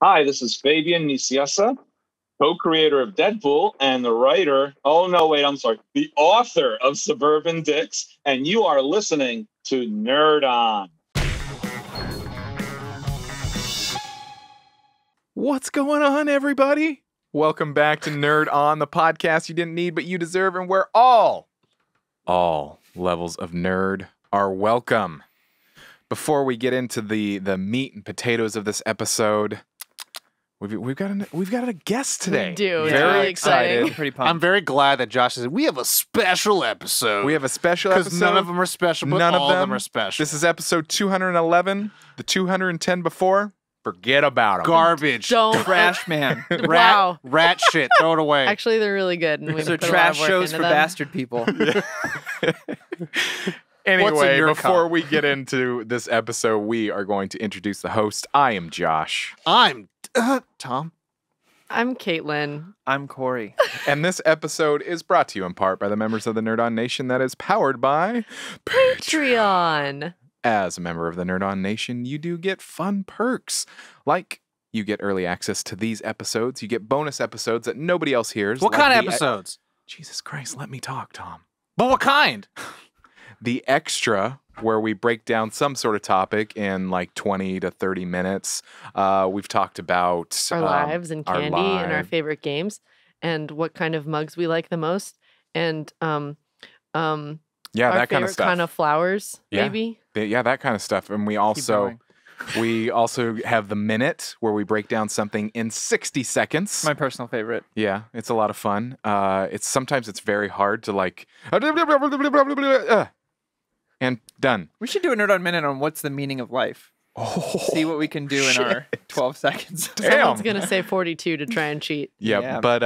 Hi, this is Fabian Nicieza, co-creator of Deadpool and the writer, the author of Suburban Dicks, and you are listening to Nerd On. What's going on, everybody? Welcome back to Nerd On, the podcast you didn't need but you deserve, and where all levels of nerd are welcome. Before we get into the meat and potatoes of this episode, we've got a guest today. We do. Very really excited. Pretty pumped. I'm very glad that Josh says we have a special episode. We have a special episode. Because none of them are special, but all of them are special. This is episode 211. The 210 before, forget about them. Garbage. Don't Trash man. Wow. Rat shit. Throw it away. Actually, they're really good. And we Those are put a lot trash of work shows into for them. bastard people. Anyway, your before cup? we get into this episode, we are going to introduce the host. I am Josh. I'm Tom. I'm Caitlin. I'm Corey. And this episode is brought to you in part by the members of the Nerd On Nation that is powered by Patreon. As a member of the Nerd On Nation, you do get fun perks. Like, you get early access to these episodes. You get bonus episodes that nobody else hears. What like kind of the episodes? Jesus Christ, let me talk, Tom. But what kind? The extra, where we break down some sort of topic in like 20 to 30 minutes. We've talked about Our lives and our candy and our life. favorite games and what kind of mugs we like the most. And Yeah, our that favorite kind of stuff. kind of flowers, Yeah. maybe. Yeah, that kind of stuff. And we also have the minute where we break down something in 60 seconds. My personal favorite. Yeah, it's a lot of fun. Sometimes it's very hard to like and done. We should do a Nerd on Minute on what's the meaning of life. See what we can do in our 12 seconds. Someone's going to say 42 to try and cheat. Yep. Yeah. But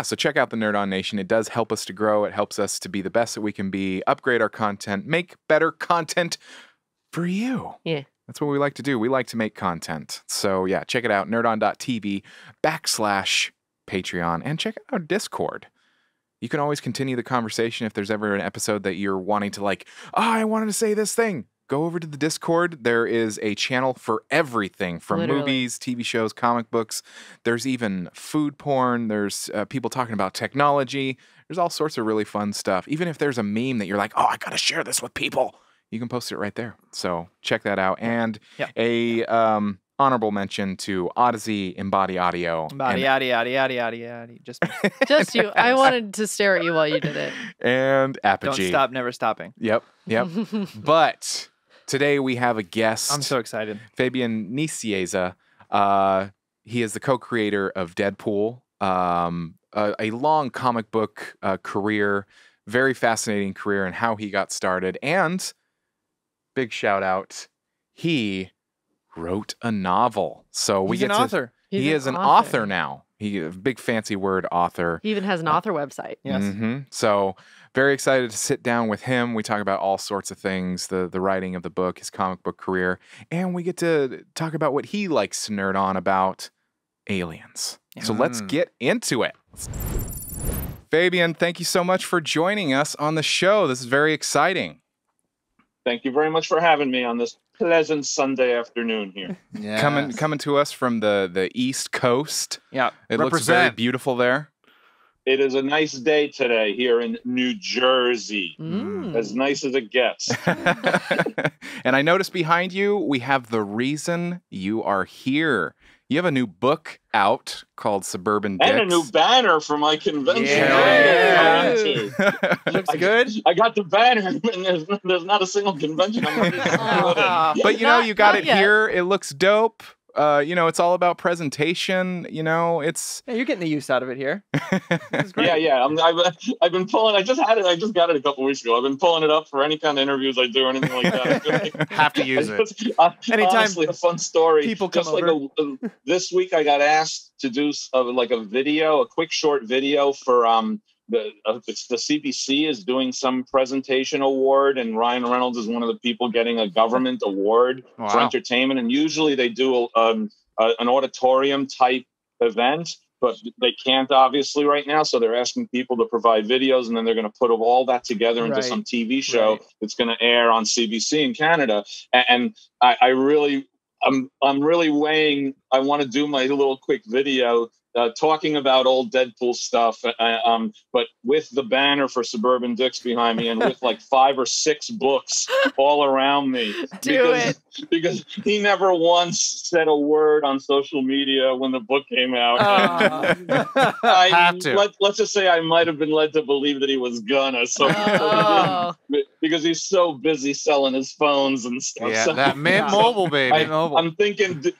so check out the Nerd On Nation. It does help us to grow. It helps us to be the best that we can be, upgrade our content, make better content for you. Yeah. That's what we like to do. We like to make content. So yeah, check it out, nerdon.tv/Patreon, and check out our Discord. You can always continue the conversation if there's ever an episode that you're wanting to like, I wanted to say this thing. Go over to the Discord. There is a channel for everything from Literally. movies, TV shows, comic books. There's even food porn. There's people talking about technology. There's all sorts of really fun stuff. Even if there's a meme that you're like, oh, I got to share this with people, you can post it right there. So check that out. And a honorable mention to Odyssey, Embody Audio. Yada, yada, yada, yada, yada, yada. Just Just you. I wanted to stare at you while you did it. and Apogee. don't stop, never stopping. Yep. But today we have a guest. I'm so excited. Fabian Nicieza. He is the co-creator of Deadpool, a long comic book career, very fascinating career and how he got started. And big shout out, he wrote a novel. So we He's get an to, author. He is an author now. He a big fancy word, author. He even has an author website. Yes. So very excited to sit down with him. We talk about all sorts of things, the writing of the book, his comic book career, and we get to talk about what he likes to nerd on about aliens. So let's get into it. Fabian, thank you so much for joining us on the show. This is very exciting. Thank you very much for having me on this pleasant Sunday afternoon here. Yeah. Coming to us from the East Coast. Yeah. It looks very Represent. beautiful there. It is a nice day today here in New Jersey. As nice as it gets. And I noticed behind you, we have the reason you are here. You have a new book out called Suburban Dicks. And a new banner for my convention. Yeah. Looks good. I got the banner, and there's not a single convention I'm ready to do it in. But you know, you got Not it yet. here. It looks dope. It's all about presentation. It's Yeah, you're getting the use out of it here. Yeah. I've been pulling. I just got it a couple weeks ago. I've been pulling it up for any kind of interviews I do or anything like that. Have to use it. Anytime Honestly, a fun story. people come just like this week, I got asked to do a quick short video for the CBC is doing some presentation award, and Ryan Reynolds is one of the people getting a government award for Wow. entertainment. And usually they do an auditorium type event, but they can't obviously right now. So they're asking people to provide videos, and then they're going to put all that together into Right. some TV show Right. that's going to air on CBC in Canada. And I really I'm really weighing. I want to do my little quick video talking about old Deadpool stuff, but with the banner for Suburban Dicks behind me, and with like 5 or 6 books all around me. Because he never once said a word on social media when the book came out. Let's just say I might have been led to believe that he was gonna. Because he's so busy selling his phones and stuff. Yeah, so, that Mint Mobile, baby. I'm thinking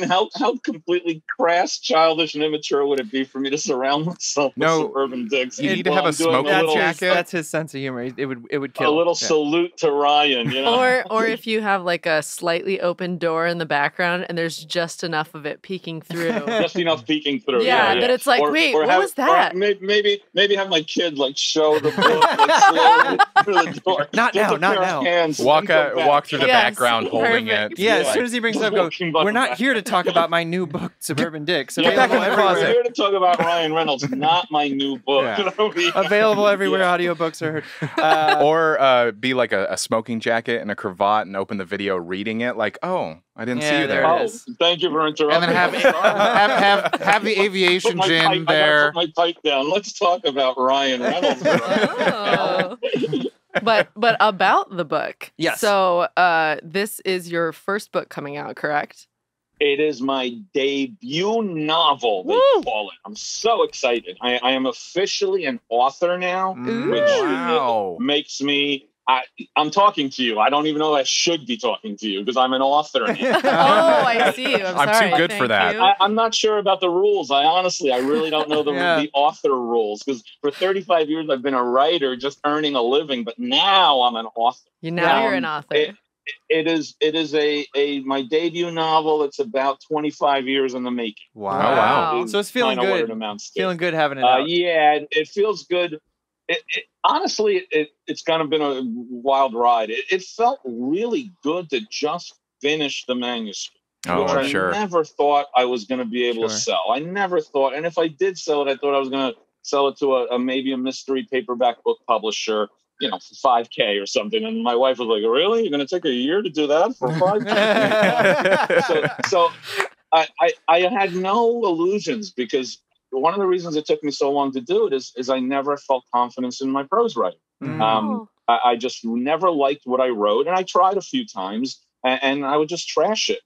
how completely crass, childish, and immature would it be for me to surround myself with Suburban Dicks? You need to have a smoking jacket. That's his sense of humor. It would kill. A little salute to Ryan, you know? Or if you have like a slightly open door in the background and there's just enough of it peeking through. Just enough peeking through. Yeah, that it's like, wait, what was that? Maybe have my kid like show the book like, slowly through the door. Not now. Walk through the background holding it. Yeah, as soon as he brings it up, go, we're not here to talk about my new book, Suburban Dicks. Get back in the closet. We're here to talk about Ryan Reynolds, not my new book. Yeah. Available everywhere audiobooks are heard. Or be like a smoking jacket and a cravat and open the video reading it like, oh, I didn't see you there. Oh, thank you for interrupting. And then have the aviation gin there. I gotta put my pipe down. Let's talk about Ryan Reynolds. But about the book. Yes. So this is your first book coming out, correct? It is my debut novel, they call it. I'm so excited. I am officially an author now, which makes me... I'm talking to you. I don't even know I should be talking to you because I'm an author now. Oh, I see. I'm sorry. too good for that. I'm not sure about the rules. I really don't know the author rules because for 35 years I've been a writer just earning a living, but now I'm an author. You're an author. It is my debut novel. It's about 25 years in the making. Wow. So it's feeling good. Feeling good having it out. Yeah, it feels good. Honestly, it's kind of been a wild ride. It felt really good to just finish the manuscript, which I never thought I was going to be able to sell. I never thought, and if I did sell it, I thought I was going to sell it to maybe a mystery paperback book publisher, you know, for $5,000 or something. And my wife was like, "Really? You're going to take a year to do that for $5,000?" So I had no illusions because one of the reasons it took me so long to do it is I never felt confidence in my prose writing. I just never liked what I wrote, and I tried a few times, and I would just trash it.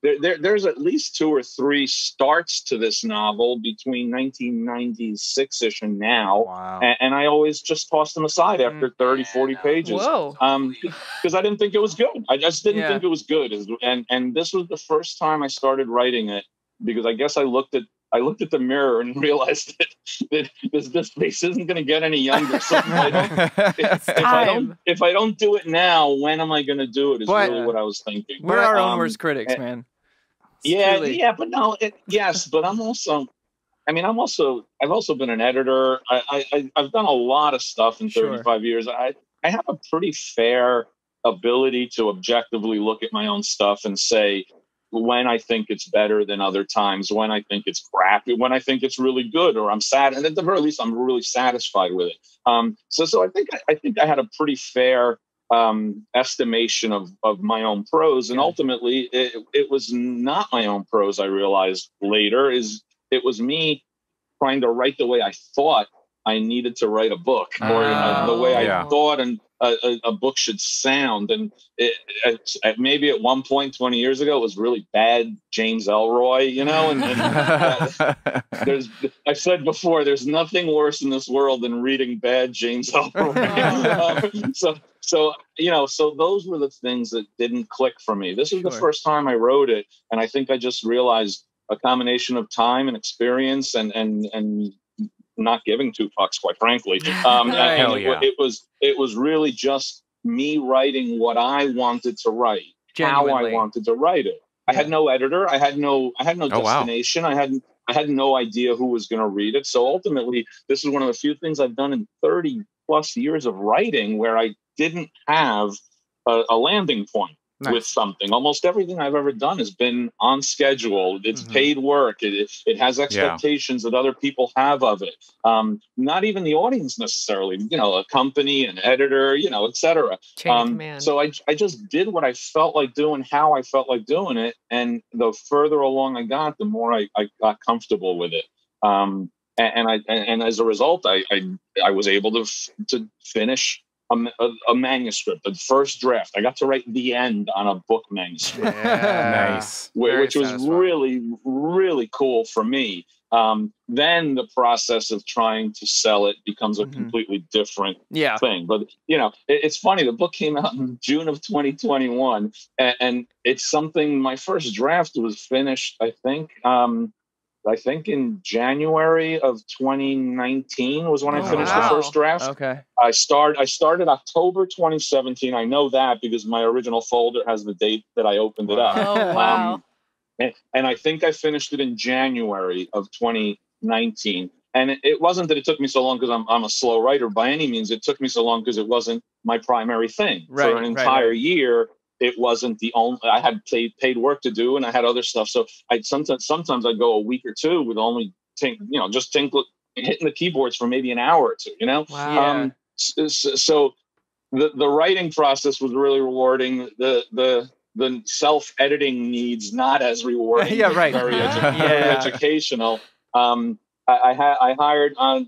There's at least 2 or 3 starts to this novel between 1996-ish and now, and I always just tossed them aside after 30, 40 pages. Because I didn't think it was good. I just didn't think it was good. And this was the first time I started writing it, because I guess I looked at the mirror and realized that this face isn't going to get any younger. So if I don't do it now, when am I going to do it? Is really what I was thinking. We're our own worst critics, man. But no, but I'm also. I mean, I've also been an editor. I've done a lot of stuff in 35 years. I have a pretty fair ability to objectively look at my own stuff and say when I think it's better than other times, when I think it's crappy, when I think it's really good, or I'm sad, and at the very least, I'm really satisfied with it. So I think I had a pretty fair estimation of my own prose, and ultimately, it was not my own prose. I realized later it was me trying to write the way I thought I needed to write a book, or the way I thought a book should sound. And maybe at one point 20 years ago, it was really bad James Elroy, you know, and I've said before, there's nothing worse in this world than reading bad James Elroy. So those were the things that didn't click for me. This is the first time I wrote it. And I think I just realized a combination of time and experience and not giving 2 fucks, quite frankly. It was really just me writing what I wanted to write, how I wanted to write it. I had no editor. I had no destination. Wow. I had no idea who was going to read it. So ultimately, this is one of the few things I've done in 30 plus years of writing where I didn't have a landing point. with something. Almost everything I've ever done has been on schedule. It's paid work. It has expectations that other people have of it. Not even the audience necessarily, a company, an editor, et cetera. So I just did what I felt like doing, how I felt like doing it. And the further along I got, the more I got comfortable with it. And as a result, I was able to finish a manuscript, the first draft. I got to write the end on a book manuscript. Nice. Which was really, really cool for me. Then the process of trying to sell it becomes a completely different thing. But, it's funny. The book came out in June of 2021, and it's something, my first draft was finished, I think in January of 2019 was when I finished the first draft. Okay. I started October 2017. I know that because my original folder has the date that I opened it up. Oh, wow. And I think I finished it in January of 2019. And it wasn't that it took me so long because I'm a slow writer by any means. It took me so long because it wasn't my primary thing. For an entire year, it wasn't the only. I had paid work to do, and I had other stuff. So sometimes I'd go a week or two with only hitting the keyboards for maybe an hour or two. Wow. So the writing process was really rewarding. The self-editing needs not as rewarding. Very educational. I hired on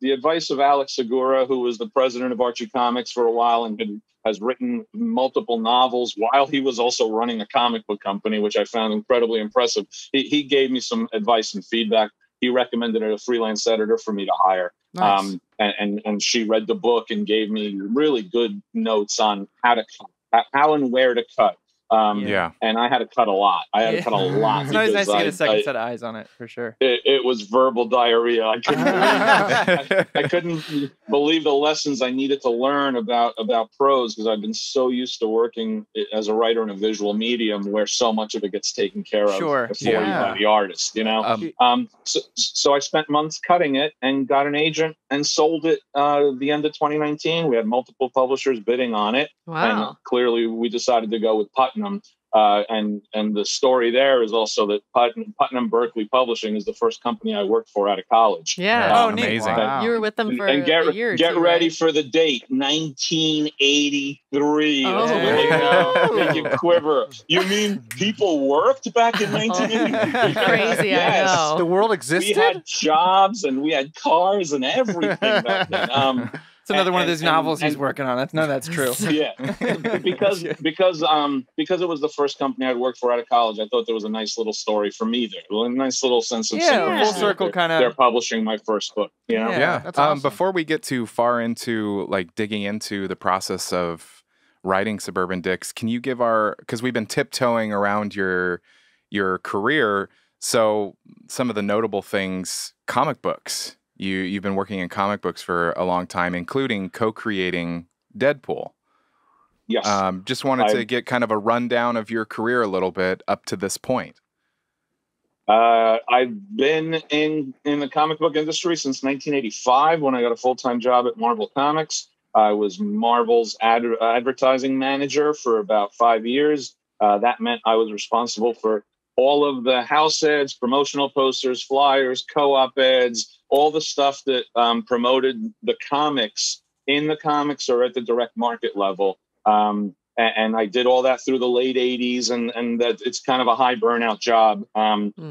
the advice of Alex Segura, who was the president of Archie Comics for a while and has written multiple novels while he was also running a comic book company, which I found incredibly impressive. He gave me some advice and feedback. He recommended a freelance editor for me to hire. Nice. And she read the book and gave me really good notes on how and where to cut. And I had to cut a lot. It's always nice to get a second set of eyes on it, for sure. It was verbal diarrhea. I couldn't believe the lessons I needed to learn about prose because I've been so used to working as a writer in a visual medium where so much of it gets taken care of before you by the artist. So I spent months cutting it and got an agent and sold it at the end of 2019. We had multiple publishers bidding on it. Wow. And clearly we decided to go with Putnam. And the story there is also that Putnam Berkeley Publishing is the first company I worked for out of college. Yeah. Amazing. Wow. You were with them for and a year or get two, ready right? for the date, 1983. Oh. Make you quiver. You mean people worked back in 1983? Crazy, Yes. I know. The world We existed? had jobs and we had cars and everything back then. It's another one of those novels he's working on. That's true. Yeah, because it was the first company I'd worked for out of college. I thought there was a nice little story for me there, a nice little sense of full circle kind of. They're publishing my first book. Yeah. That's awesome. Before we get too far into digging into the process of writing Suburban Dicks, can you give because we've been tiptoeing around your career, so some of the notable things, comic books. You've been working in comic books for a long time, including co-creating Deadpool. Yes. Just wanted to get kind of a rundown of your career a little bit up to this point. I've been in the comic book industry since 1985 when I got a full-time job at Marvel Comics. I was Marvel's advertising manager for about 5 years. That meant I was responsible for all of the house ads, promotional posters, flyers, co-op ads, all the stuff that promoted the comics in the comics or at the direct market level. And I did all that through the late 80s, and that it's kind of a high burnout job.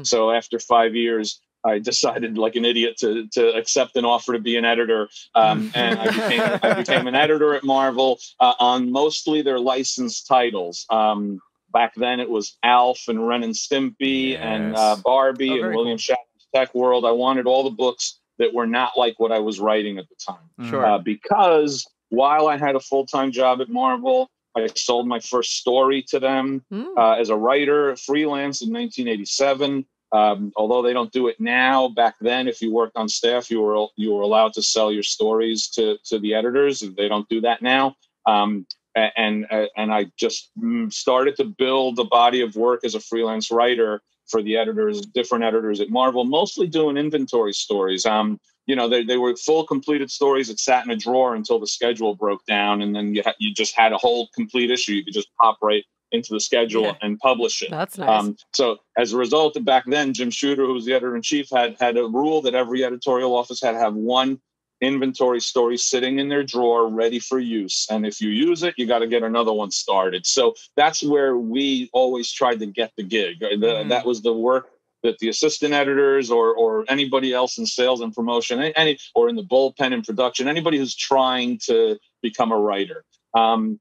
So after 5 years, I decided like an idiot to accept an offer to be an editor. And I became an editor at Marvel on mostly their licensed titles. Back then it was Alf and Ren and Stimpy and Barbie and William Shatner's Tech World. I wanted all the books that were not like what I was writing at the time. Sure. Because while I had a full-time job at Marvel, I sold my first story to them as a writer, freelance in 1987. Although they don't do it now, back then, if you worked on staff, you were allowed to sell your stories to the editors. They don't do that now. And I just started to build a body of work as a freelance writer for the editors, different editors at Marvel, mostly doing inventory stories. You know, they were full completed stories that sat in a drawer until the schedule broke down, and then you just had a whole complete issue. You could just pop right into the schedule and publish it. That's nice. So as a result of back then, Jim Shooter, who was the editor-in-chief, had a rule that every editorial office had to have one inventory story sitting in their drawer ready for use. And if you use it, you got to get another one started. So that's where we always tried to get the gig. That was the work that the assistant editors or anybody else in sales and promotion, or in the bullpen in production, anybody who's trying to become a writer. And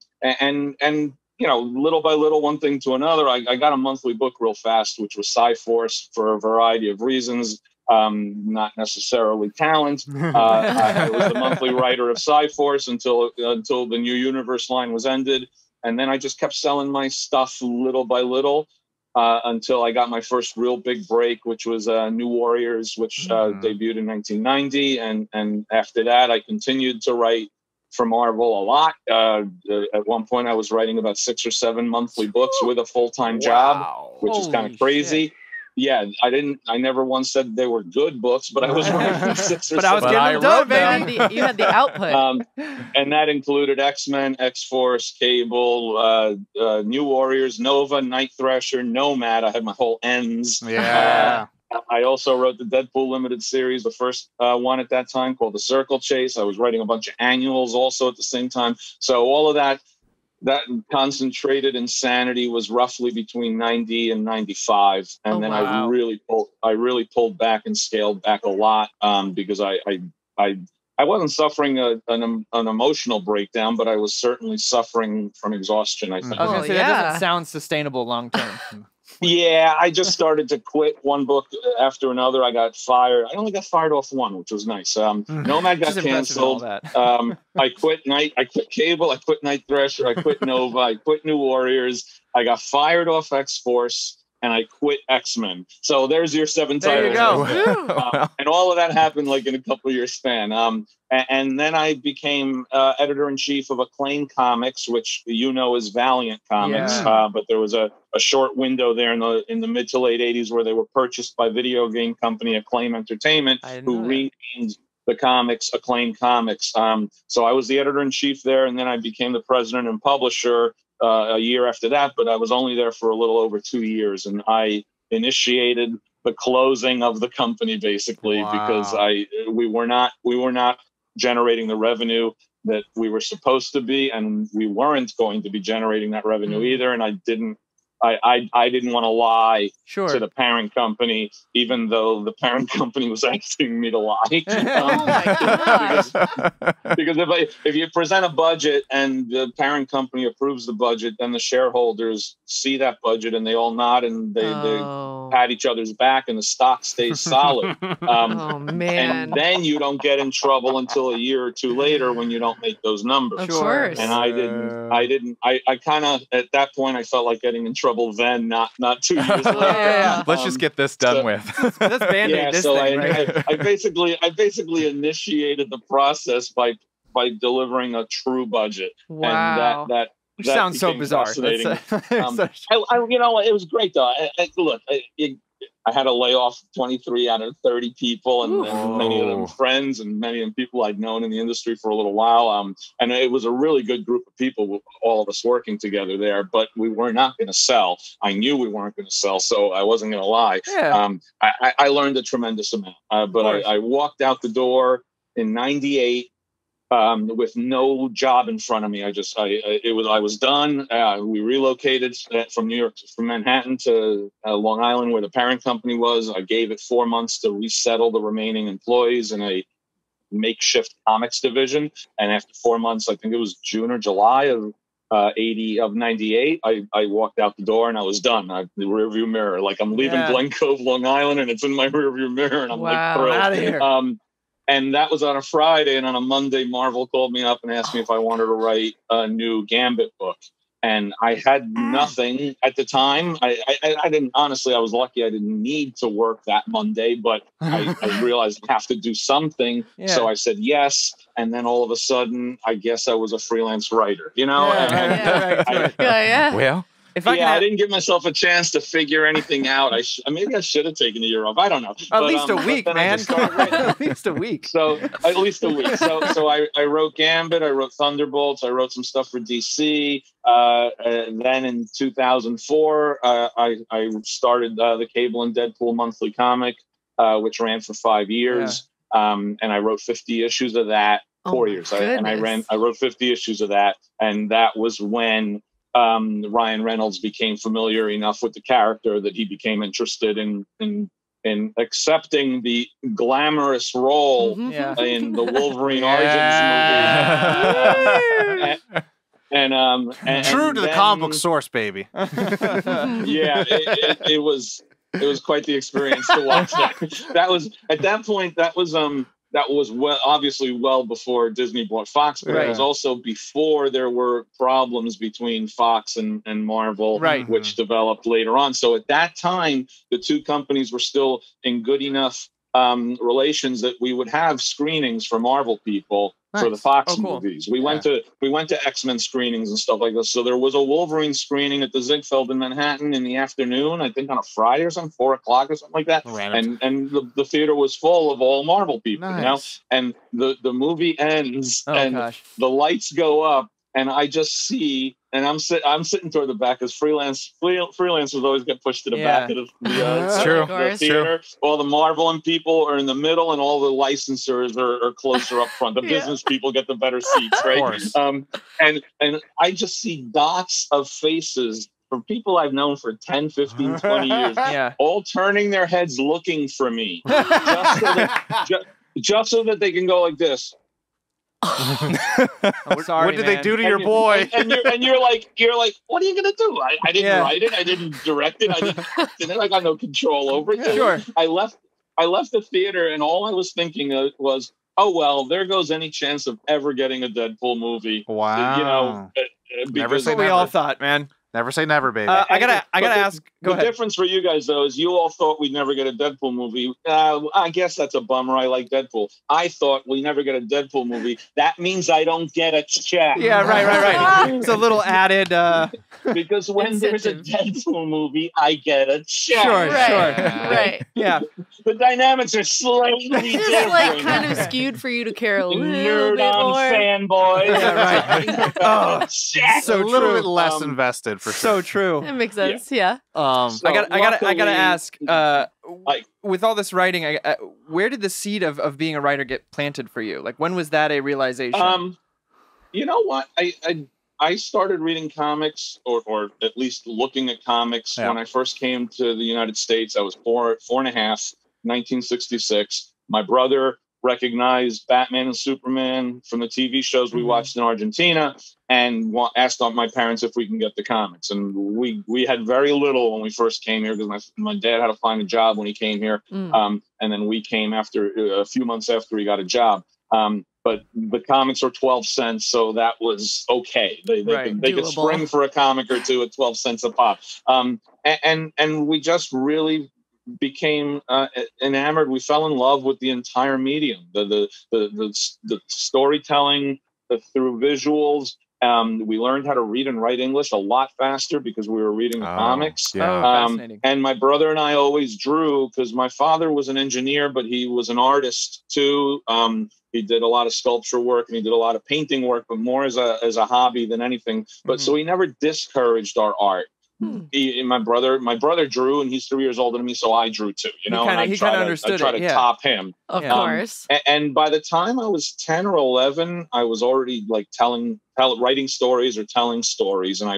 you know, little by little, one thing to another, I got a monthly book real fast, which was Sci-Force, for a variety of reasons. Not necessarily talent. I was the monthly writer of Sci-Force until the New Universe line was ended. And then I just kept selling my stuff little by little until I got my first real big break, which was New Warriors, which debuted in 1990. And after that, I continued to write for Marvel a lot. At one point, I was writing about 6 or 7 monthly books with a full-time job, which is kind of crazy. Shit. Yeah, I never once said they were good books, but I was writing 6 or 7. But I was getting them done, baby. You had the output. And that included X-Men, X-Force, Cable, New Warriors, Nova, Night Thrasher, Nomad. I had my whole ends. Yeah. I also wrote the Deadpool limited series, the first one at that time, called The Circle Chase. I was writing a bunch of annuals also at the same time. So all of that concentrated insanity was roughly between 90 and 95. And then I really pulled back and scaled back a lot because I wasn't suffering an emotional breakdown, but I was certainly suffering from exhaustion, I think. I was going to say, that doesn't sound sustainable long term. Yeah, I just started to quit one book after another. I got fired. I only got fired off one, which was nice. Nomad got canceled. I quit Cable. I quit Night Thrasher. I quit Nova. I quit New Warriors. I got fired off X-Force, and I quit X-Men. So there's your 7 titles. There you go. And all of that happened like in a couple of years span. And then I became editor-in-chief of Acclaim Comics, which you know is Valiant Comics. Yeah. But there was a short window there in the mid to late 80s where they were purchased by video game company Acclaim Entertainment, who renamed the comics Acclaim Comics. So I was the editor-in-chief there, and then I became the president and publisher a year after that. But I was only there for a little over 2 years, and I initiated the closing of the company basically because we were not generating the revenue that we were supposed to be, and we weren't going to be generating that revenue either. And I didn't want to lie to the parent company, even though the parent company was asking me to lie. Oh my gosh. Because if you present a budget and the parent company approves the budget, then the shareholders see that budget and they all nod and they pat each other's back and the stock stays solid. Oh man! And then you don't get in trouble until a year or two later when you don't make those numbers. Of course. And I didn't. I kind of at that point I felt like getting in trouble then, not 2 years later. Let's just get this done with. Let's band-aid this thing, right? I basically initiated the process by delivering a true budget. Wow. And that sounds so bizarre. Fascinating. It was great though. I had to lay off 23 out of 30 people, and many of them friends, and many of them people I'd known in the industry for a little while. And it was a really good group of people, all of us working together there. But we were not going to sell. I knew we weren't going to sell, so I wasn't going to lie. Yeah. I learned a tremendous amount. But I walked out the door in '98. With no job in front of me. I was done. We relocated from Manhattan to Long Island, where the parent company was. I gave it 4 months to resettle the remaining employees in a makeshift comics division. And after 4 months, I think it was June or July of '98, I walked out the door and I was done. The rearview mirror, like I'm leaving Glen Cove, Long Island, and it's in my rearview mirror, and I'm like thrilled. Out of here. And that was on a Friday, and on a Monday, Marvel called me up and asked me if I wanted to write a new Gambit book. And I had nothing at the time. I didn't, honestly, I was lucky I didn't need to work that Monday, but I realized I have to do something. Yeah. So I said yes. And then all of a sudden, I guess I was a freelance writer, you know? Well, If I I didn't give myself a chance to figure anything out. Maybe I should have taken a year off. I don't know. At least a week, man. At least a week. So at least a week. So I wrote Gambit. I wrote Thunderbolts. I wrote some stuff for DC. And then in 2004, I started the Cable and Deadpool monthly comic, which ran for 5 years. And I wrote 50 issues of that. 4 years. I wrote 50 issues of that, and that was when Ryan Reynolds became familiar enough with the character that he became interested in accepting the glamorous role in the Wolverine Origins movie. And true to the comic book source, baby. Yeah, it was quite the experience to watch that. That was at that point. That was obviously well before Disney bought Fox, but it was also before there were problems between Fox and Marvel, which developed later on. So at that time, the two companies were still in good enough relations that we would have screenings for Marvel people for the Fox movies. We went to X-Men screenings and stuff like this. So there was a Wolverine screening at the Ziegfeld in Manhattan in the afternoon, I think on a Friday or something, 4 o'clock or something like that. And the theater was full of all Marvel people, you know. And the movie ends the lights go up, and I just see, and I'm sitting toward the back, because freelancers always get pushed to the back of the theater. All the Marvel people are in the middle, and all the licensors are closer up front. The business people get the better seats, right? And I just see dots of faces from people I've known for 10, 15, 20 years, all turning their heads looking for me, just so that they can go like this. Sorry, what did they do to your boy? And you're like, what are you gonna do? I didn't write it. I didn't direct it. I got no control over it. Sure. I left the theater, and all I was thinking was, oh well, there goes any chance of ever getting a Deadpool movie. Wow. You know, never say never. We all thought, man. Never say never, baby. I gotta ask. The difference for you guys, though, is you all thought we'd never get a Deadpool movie. I guess that's a bummer. I like Deadpool. I thought we never get a Deadpool movie. That means I don't get a check. Yeah, right. It's a little added. Because when there's a Deadpool movie, I get a check. Sure. Right. Yeah. The dynamics are slightly different. It's like kind of skewed for you to care a little Nerd bit on more. fanboy. Yeah, right. So a little bit less invested for sure. So true. That makes sense. Yeah. I gotta ask. With all this writing, where did the seed of being a writer get planted for you? Like, when was that a realization? You know what? I started reading comics, or at least looking at comics, when I first came to the United States. I was four and a half, 1966. My brother recognized Batman and Superman from the TV shows we watched in Argentina, and asked my parents if we can get the comics. And we had very little when we first came here, because my dad had to find a job when he came here. And then we came after a few months after he got a job. But the comics are 12 cents, so that was okay. They could spring for a comic or two at 12 cents a pop. And we just really became enamored. We fell in love with the entire medium, the storytelling through visuals. We learned how to read and write English a lot faster because we were reading the comics. Fascinating. And my brother and I always drew, because my father was an engineer, but he was an artist too. He did a lot of sculpture work, and he did a lot of painting work, but more as a hobby than anything. But so he never discouraged our art. My brother drew, and he's 3 years older than me, so I drew too. You know, he kind of understood. I try to top him, of course. And by the time I was 10 or 11, I was already like writing stories or telling stories, and I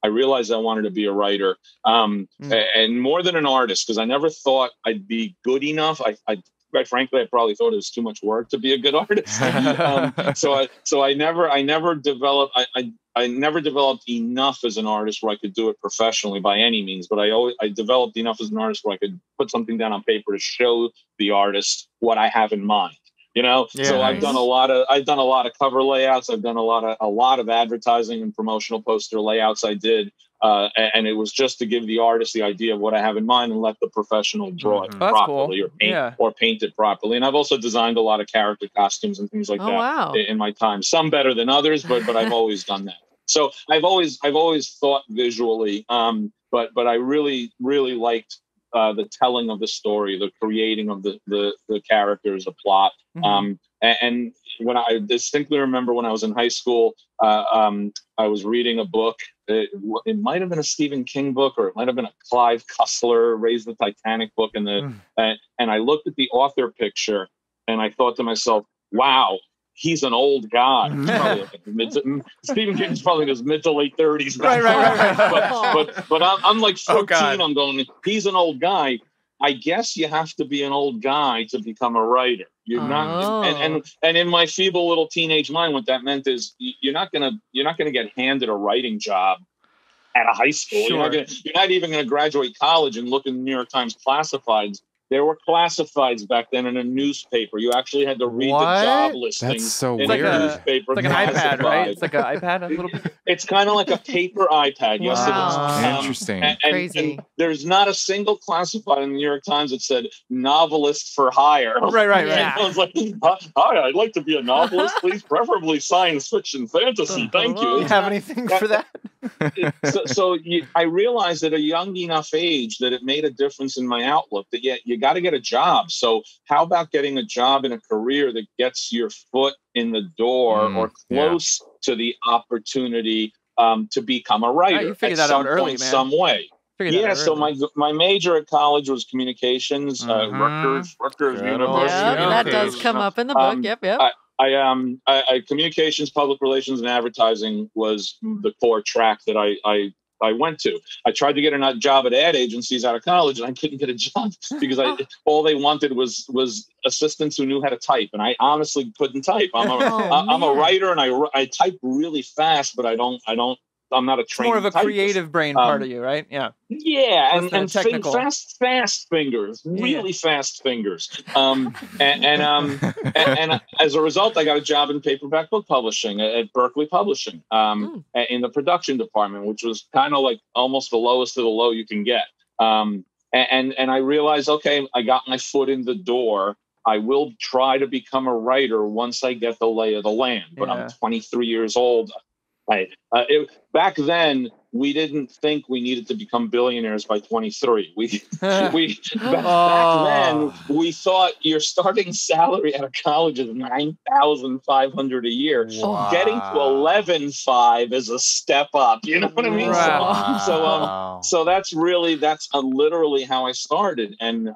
realized I wanted to be a writer, and more than an artist, because I never thought I'd be good enough. Quite frankly, I probably thought it was too much work to be a good artist. So I never developed. I never developed enough as an artist where I could do it professionally by any means. But I developed enough as an artist where I could put something down on paper to show the artist what I have in mind. You know, so I've done a lot of cover layouts. I've done a lot of advertising and promotional poster layouts. I did. And it was just to give the artist the idea of what I have in mind, and let the professional draw it properly, or paint it properly. And I've also designed a lot of character costumes and things like that in my time. Some better than others, but I've always done that. So I've always thought visually, but I really liked the telling of the story, the creating of the characters, the plot. And when I distinctly remember when I was in high school, I was reading a book. It might have been a Stephen King book, or it might have been a Clive Cussler, Raise the Titanic book. And I looked at the author picture, and I thought to myself, wow, he's an old guy. Stephen King's probably in his mid to late 30s. Right. But I'm like 14. I'm going, he's an old guy. I guess you have to be an old guy to become a writer. You're not, and in my feeble little teenage mind, what that meant is you're not gonna get handed a writing job at a high school. Sure. You're not even gonna graduate college and look in the New York Times classifieds. There were classifieds back then in a newspaper. You actually had to read the job listings. That's so in weird. a newspaper. It's like an iPad, right? It's like an iPad, a little bit. It's kind of like a paper iPad. Yes, Wow. it is. Interesting. Crazy. And there's not a single classified in the New York Times that said novelist for hire. Right. Yeah. I was like, hi, I'd like to be a novelist, please, preferably science fiction fantasy. Thank you. You have anything for that? I realized at a young enough age that it made a difference in my outlook, that you got to get a job. So how about getting a job in a career that gets your foot in the door or close to the opportunity to become a writer? You figured that out early, man. Some way. Yeah, so my major at college was communications, Rutgers University. Yeah, that does come up in the book. Yep. I communications, public relations, and advertising was the core track that I went to. I tried to get a job at ad agencies out of college, and I couldn't get a job because all they wanted was assistants who knew how to type, and I honestly couldn't type. I'm a writer, and I type really fast, but I'm not a trained more of a typist. Creative brain part of you, right? Yeah. Yeah, and technical. fast fingers, really fast fingers. And as a result, I got a job in paperback book publishing at Berkeley Publishing in the production department, which was kind of like almost the lowest of the low you can get. And I realized, okay, I got my foot in the door. I will try to become a writer once I get the lay of the land. But I'm 23 years old. Back then, we didn't think we needed to become billionaires by 23. Back then, we thought your starting salary out of college is $9,500 a year. Wow. Getting to 11.5 is a step up. You know what I mean? Wow. So that's literally how I started. And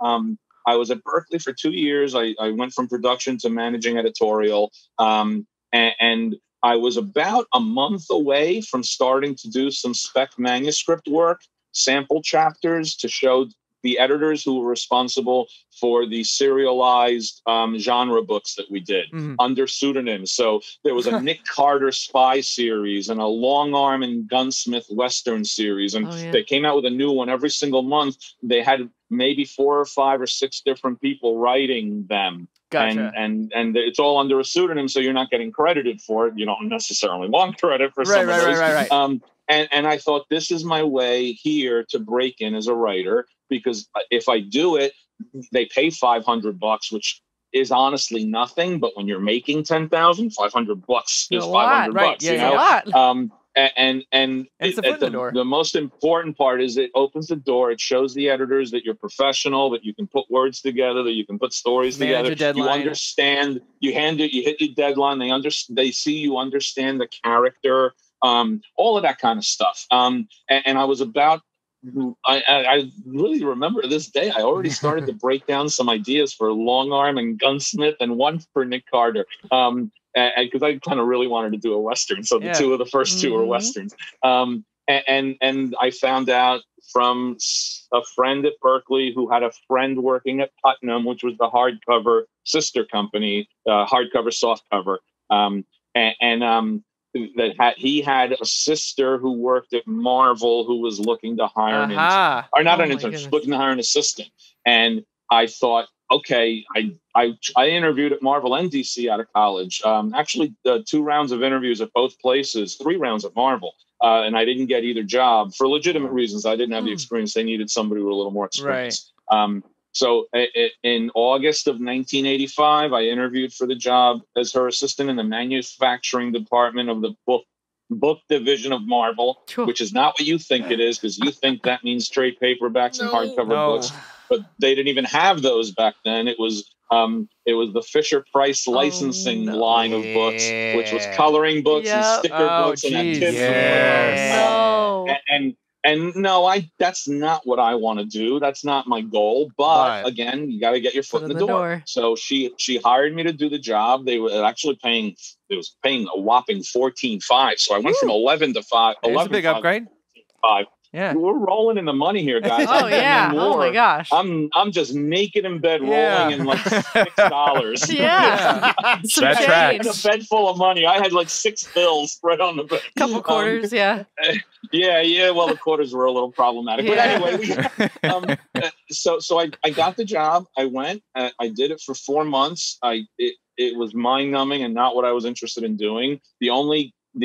I was at Berkeley for 2 years. I went from production to managing editorial, and I was about a month away from starting to do some spec manuscript work, sample chapters to show the editors who were responsible for the serialized genre books that we did under pseudonyms. So there was a Nick Carter spy series and a Long Arm and Gunsmith Western series. And they came out with a new one every single month. They had maybe 4 or 5 or 6 different people writing them. Gotcha. And it's all under a pseudonym, so you're not getting credited for it. You don't necessarily want credit for some of those. Right. And I thought, this is my way here to break in as a writer, because if I do it, they pay $500, which is honestly nothing. But when you're making $10,000, $500 is $500. Right. You Yeah, know? a lot. And it's the foot in the door. The most important part is it opens the door. It shows the editors that you're professional, that you can put words together, that you can put stories together. Your deadline. You understand. You hit your deadline. They see you understand the character. All of that kind of stuff. And I was about. I really remember this day. I already started to break down some ideas for Long Arm and Gunsmith, and one for Nick Carter. Because I kind of really wanted to do a Western. So the first two are Westerns. And I found out from a friend at Berkeley who had a friend working at Putnam, which was the hardcover sister company, hardcover, softcover. He had a sister who worked at Marvel who was looking to hire an intern, or not an intern, looking to hire an assistant. And I thought, okay, I interviewed at Marvel and DC out of college. Actually, 2 rounds of interviews at both places, 3 rounds at Marvel. And I didn't get either job for legitimate reasons. I didn't have the experience. They needed somebody with a little more experience. Right. So in August of 1985, I interviewed for the job as her assistant in the manufacturing department of the book book division of Marvel, which is not what you think it is, because you think that means trade paperbacks and hardcover books. But they didn't even have those back then. It was the Fisher Price licensing line of books, which was coloring books and sticker books and activity books. And no, that's not what I want to do. That's not my goal. But again, you got to get your foot in the door. So she hired me to do the job. They were actually paying a whopping $14,500. So I went from 11 to 5. It's a big upgrade. 5. Yeah, we're rolling in the money here, guys. Oh yeah! Oh my gosh! I'm just naked in bed, rolling in like $6. Yeah, that tracks. A bed full of money. I had like 6 bills spread on the bed. Couple quarters, yeah. Yeah. Well, the quarters were a little problematic, but anyway, so I got the job. I went. I did it for 4 months. It was mind numbing and not what I was interested in doing. The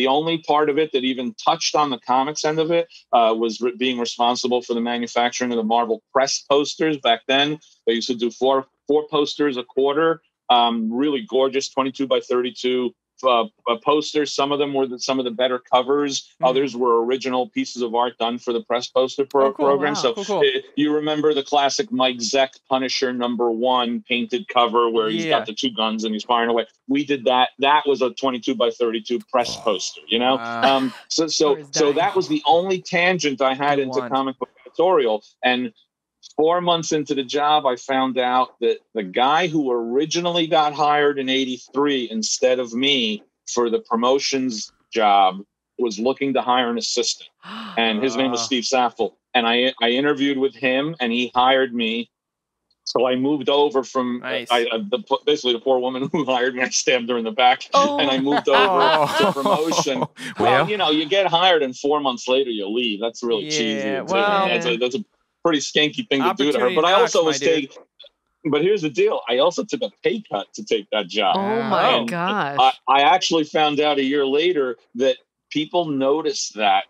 only part of it that even touched on the comics end of it was being responsible for the manufacturing of the Marvel press posters. Back then, they used to do four posters a quarter, really gorgeous 22 by 32 posters. Some of them were some of the better covers. Others were original pieces of art done for the press poster program. Wow. So cool. You remember the classic Mike Zeck Punisher #1 painted cover where he's got the 2 guns and he's firing away. We did that. That was a 22 by 32 press poster, you know? Wow. So that was the only tangent I had into comic book editorial. And 4 months into the job, I found out that the guy who originally got hired in '83 instead of me for the promotions job was looking to hire an assistant. And his name was Steve Saffel. And I interviewed with him and he hired me. So I moved over from basically the poor woman who hired me. I stabbed her in the back and I moved over to promotion. Well, you know, you get hired and 4 months later you leave. That's really cheesy. Well, that's a pretty skanky thing to do to her. But I also was taking. But here's the deal: I also took a pay cut to take that job. Oh my gosh! I actually found out a year later that people noticed that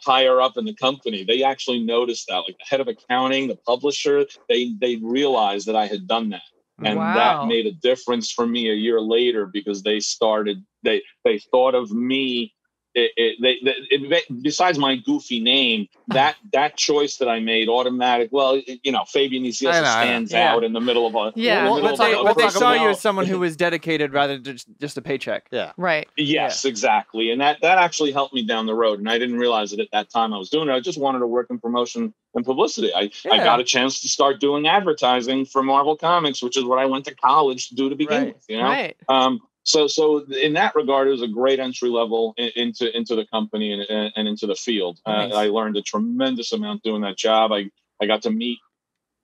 higher up in the company. They actually noticed that, like the head of accounting, the publisher. They realized that I had done that, and that made a difference for me a year later because they thought of me. Besides my goofy name, that choice that I made automatic. Well, you know, Fabian Nicieza stands out in the middle of a. Yeah, but they saw you as someone who was dedicated rather than just a paycheck. Yeah, right. Yes, exactly, and that actually helped me down the road. And I didn't realize it at that time. I was doing it. I just wanted to work in promotion and publicity. I got a chance to start doing advertising for Marvel Comics, which is what I went to college to do to begin with. You know, So in that regard, it was a great entry level into the company and into the field. Nice. I learned a tremendous amount doing that job. I got to meet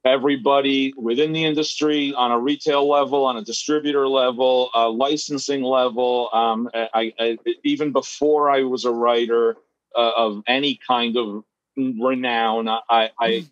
everybody within the industry on a retail level, on a distributor level, a licensing level. I even before I was a writer of any kind of renown, I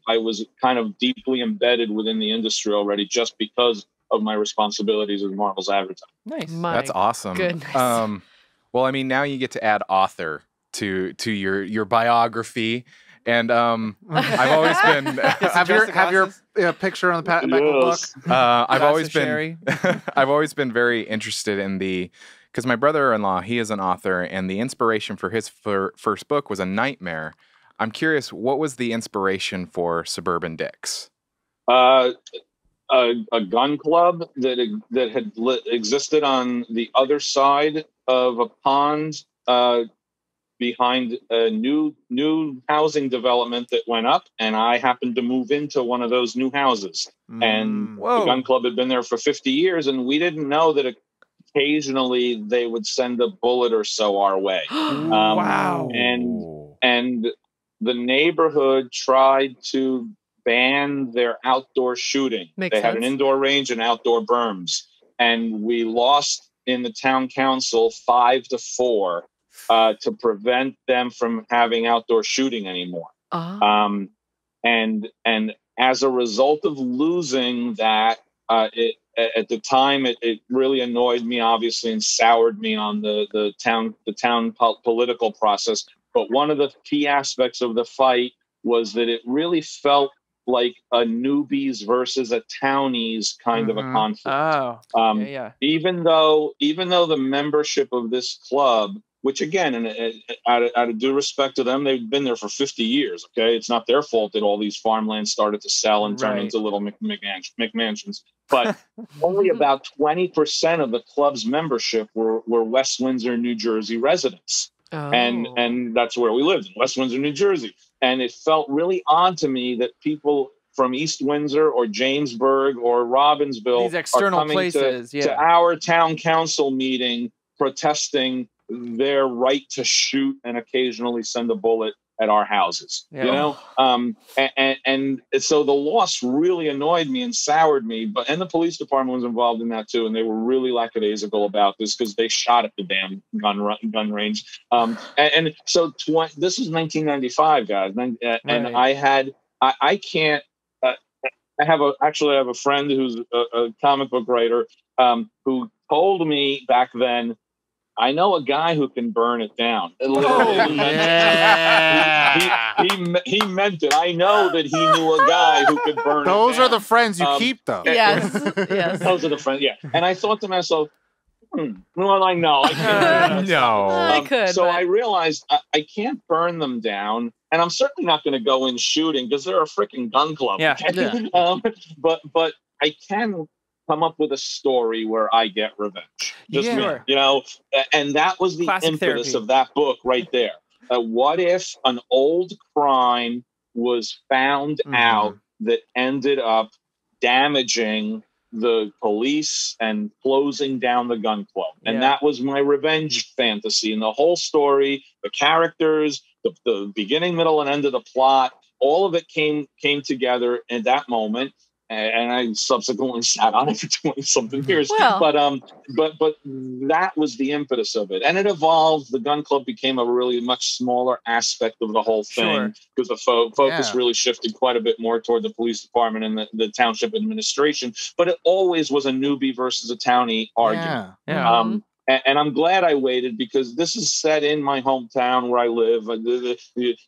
was kind of deeply embedded within the industry already, just because of my responsibilities as Marvel's advertising. Nice. That's awesome. Goodness. Well, I mean, now you get to add author to your biography, and I've always been have your picture on the back of the book. I've always been very interested in because my brother-in-law, he is an author, and the inspiration for his first book was a nightmare. I'm curious, what was the inspiration for Suburban Dicks? A gun club that had existed on the other side of a pond behind a new housing development that went up, and I happened to move into one of those new houses. And the gun club had been there for 50 years, and we didn't know that occasionally they would send a bullet or so our way. Wow. And the neighborhood tried to ban their outdoor shooting. They had an indoor range and outdoor berms, and we lost in the town council 5-4 to prevent them from having outdoor shooting anymore. And as a result of losing that, at the time it really annoyed me, obviously, and soured me on the town political process. But one of the key aspects of the fight was that it really felt like a newbies versus a townies kind of a conflict. Even though the membership of this club which again, and out of due respect to them, they've been there for 50 years. Okay, it's not their fault that all these farmlands started to sell and turn into little McMansions. But only about 20% of the club's membership were West Windsor, New Jersey residents. Oh. And that's where we lived, in West Windsor, New Jersey. And it felt really odd to me that people from East Windsor or Jamesburg or Robbinsville these external are coming places, to our town council meeting protesting their right to shoot and occasionally send a bullet at our houses. Yeah. You know, and so the loss really annoyed me and soured me. And the police department was involved in that too, and they were really lackadaisical about this because they shot at the damn gun range. And so this is 1995, guys, and I can't. I have a friend who's a comic book writer who told me back then, I know a guy who can burn it down. Literally, he meant it. I know that he knew a guy who could burn it down. Those are the friends you keep, though. Yes, yes. Those are the friends, yeah. And I thought to myself, well, I know. I can't. No. I could. So I realized I can't burn them down. And I'm certainly not going to go in shooting because they're a freaking gun club. Yeah. But I can come up with a story where I get revenge. Just me, you know, and that was the Classic impetus therapy. of that book right there. What if an old crime was found out that ended up damaging the police and closing down the gun club? And that was my revenge fantasy. And the whole story, the characters, the beginning, middle, and end of the plot, all of it came together in that moment. And I subsequently sat on it for 20-something years. Well. But that was the impetus of it. And it evolved. The gun club became a really much smaller aspect of the whole thing because the focus really shifted quite a bit more toward the police department and the township administration. But it always was a newbie versus a townie argument. And I'm glad I waited because this is set in my hometown where I live. The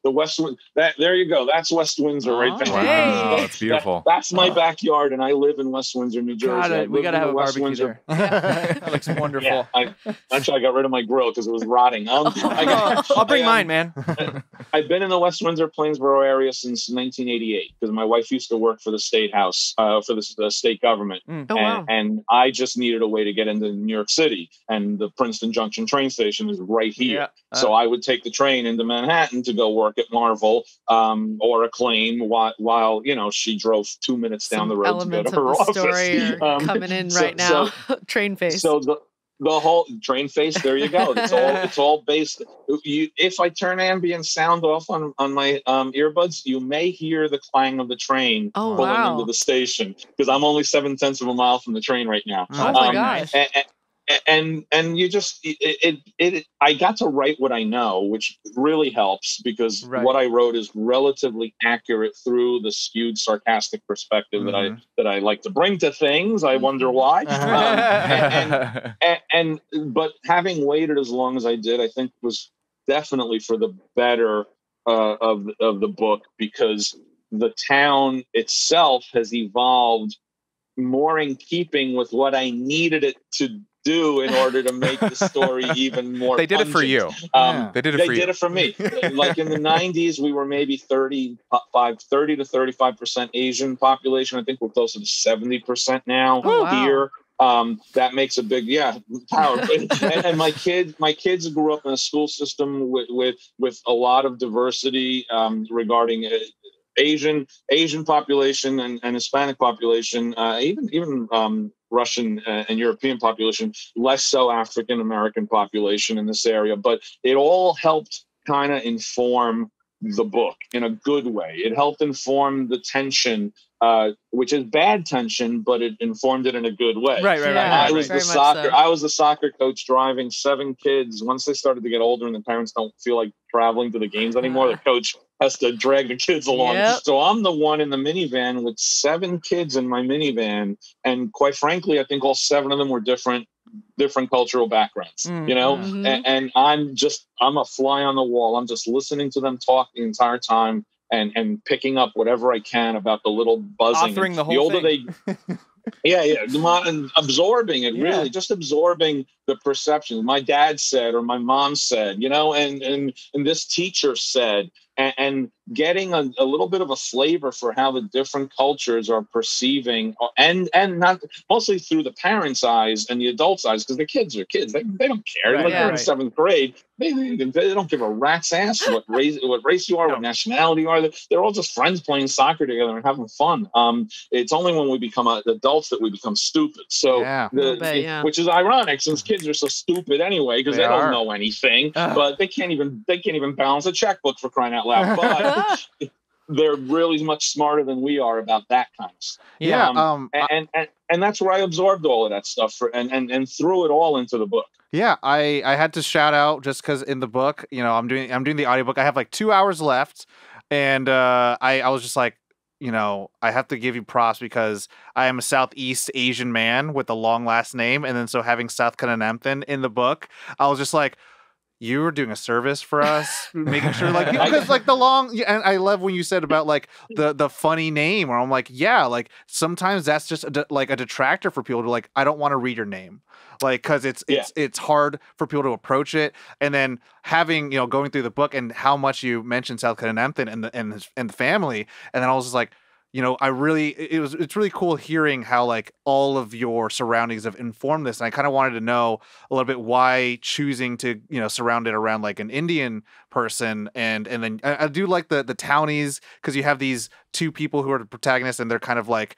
West, there you go. That's West Windsor right there. Wow, that's beautiful. That's my backyard, and I live in West Windsor, New Jersey. We got to have a barbecue Windsor. there. That looks wonderful. Yeah, actually, I got rid of my grill because it was rotting. I'll bring mine, man. I've been in the West Windsor, Plainsboro area since 1988 because my wife used to work for the state house, for the state government. And I just needed a way to get into New York City. And the Princeton Junction train station is right here. So I would take the train into Manhattan to go work at Marvel or Acclaim while you know, she drove 2 minutes down the road to go to her office. Story are coming in right now. Train face. So the whole train face, there you go. It's all based. If I turn ambient sound off on my earbuds, you may hear the clang of the train pulling into the station because I'm only 0.7 of a mile from the train right now. Oh my gosh. And you just I got to write what I know, which really helps because what I wrote is relatively accurate through the skewed sarcastic perspective that I like to bring to things. I wonder why. But having waited as long as I did, I think was definitely for the better of the book because the town itself has evolved more in keeping with what I needed it to do in order to make the story even more They did pungent. it for you. They did it for me. Like in the 90s, we were maybe 30 to 35% Asian population. I think we're closer to 70% now here. That makes a big power. And my kids grew up in a school system with a lot of diversity regarding Asian population and Hispanic population, even Russian and European population, less so African American population in this area. But it all helped kind of inform the book in a good way. It helped inform the tension, which is bad tension, but it informed it in a good way. Right. I was the soccer coach driving 7 kids. Once they started to get older and the parents don't feel like traveling to the games anymore, the coach has to drag the kids along. So I'm the one in the minivan with 7 kids in my minivan. And quite frankly, I think all 7 of them were different cultural backgrounds, you know, and I'm a fly on the wall. I'm just listening to them talk the entire time and picking up whatever I can about the little buzzing. Authoring the whole thing. And absorbing it, really, just absorbing the perception. My dad said, or my mom said, and this teacher said, and getting a little bit of a flavor for how the different cultures are perceiving, and not mostly through the parents' eyes and the adults' eyes, because the kids are kids. They don't care. They're in 7th grade. They don't give a rat's ass what race you are, what nationality you are. They're all just friends playing soccer together and having fun. It's only when we become adults that we become stupid. So, which is ironic, since kids are so stupid anyway, because they don't know anything, but they can't even balance a checkbook, for crying out loud. But they're really much smarter than we are about that kind of stuff. And that's where I absorbed all of that stuff and threw it all into the book. Yeah, I had to shout out, just because in the book, I'm doing the audiobook. I have like 2 hours left, and I was just like, I have to give you props, because I am a Southeast Asian man with a long last name, and then so having South Kananamthan in the book, I was just like, you were doing a service for us, making sure, like, because like the long, and I love when you said about like the funny name, where I'm like, yeah, like sometimes that's just like a detractor for people to like, I don't want to read your name, like, because it's hard for people to approach it. And then having, going through the book and how much you mentioned South Kananamthan and the family, and then I was just like, it's really cool hearing how like all of your surroundings have informed this. And I kind of wanted to know a little bit why choosing to, surround it around like an Indian person. And then I do like the townies, because you have these two people who are the protagonists, and they're kind of like,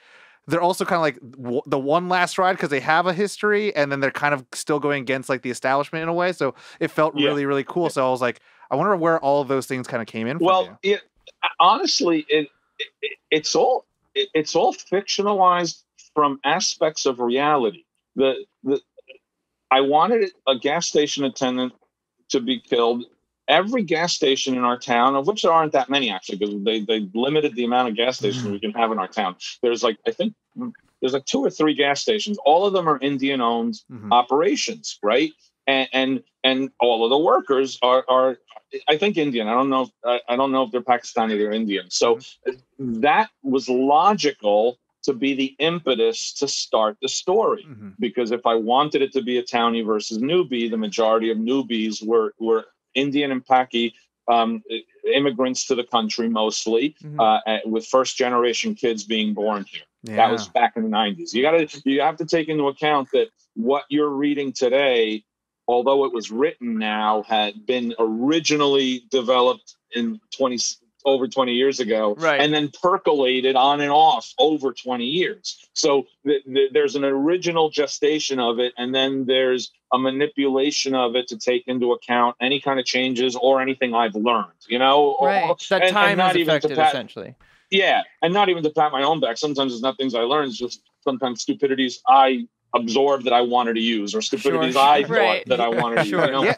they're also kind of like the one last ride, because they have a history, and then they're kind of still going against like the establishment in a way. So it felt really, really cool. So I was like, I wonder where all of those things kind of came in from you. Honestly, it's all fictionalized from aspects of reality. I wanted a gas station attendant to be killed. Every gas station in our town, of which there aren't that many actually, because they limited the amount of gas stations we can have in our town. There's like, I think there's like 2 or 3 gas stations. All of them are Indian-owned operations, right? And all of the workers are I think Indian. I don't know if they're Pakistani or Indian. So that was logical to be the impetus to start the story. Because if I wanted it to be a townie versus newbie, the majority of newbies were Indian and Paki immigrants to the country, mostly, with first generation kids being born here. That was back in the 90s. You have to take into account that what you're reading today, although it was written now, had been originally developed in over 20 years ago, and then percolated on and off over 20 years. So there's an original gestation of it, and then there's a manipulation of it to take into account any kind of changes or anything I've learned, That time is affected, essentially. Yeah, and not even to pat my own back. Sometimes it's not things I learned, it's just sometimes stupidities I absorbed that I wanted to use, or stupidities I thought that I wanted to use.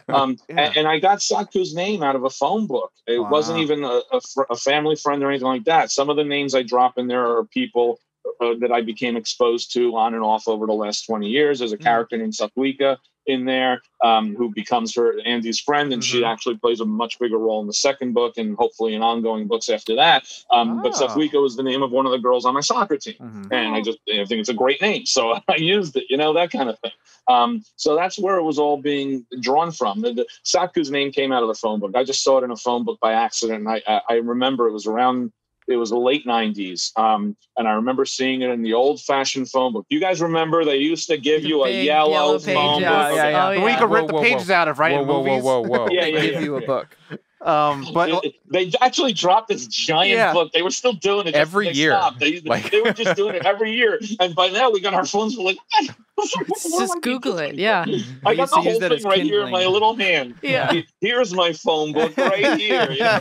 And I got Satku's name out of a phone book. It wasn't even a family friend or anything like that. Some of the names I drop in there are people that I became exposed to on and off over the last 20 years. There's a character named Satwika in there who becomes Andy's friend, and she actually plays a much bigger role in the second book and hopefully in ongoing books after that. But Satwika was the name of one of the girls on my soccer team, and I think it's a great name, so I used it, that kind of thing. So that's where it was all being drawn from. The Satku's name came out of the phone book. I just saw it in a phone book by accident, and I remember it was the late 90s. And I remember seeing it in the old-fashioned phone book. You guys remember they used to give you a yellow phone book? Where you could rip the pages out of, right? Whoa. They give you a book. But they actually dropped this giant book. They were still doing it every year. They were just doing it every year. And by now we got our phones. We're like, just Google it. Yeah. I got the whole thing right here in my little hand. Yeah. Here's my phone book right here.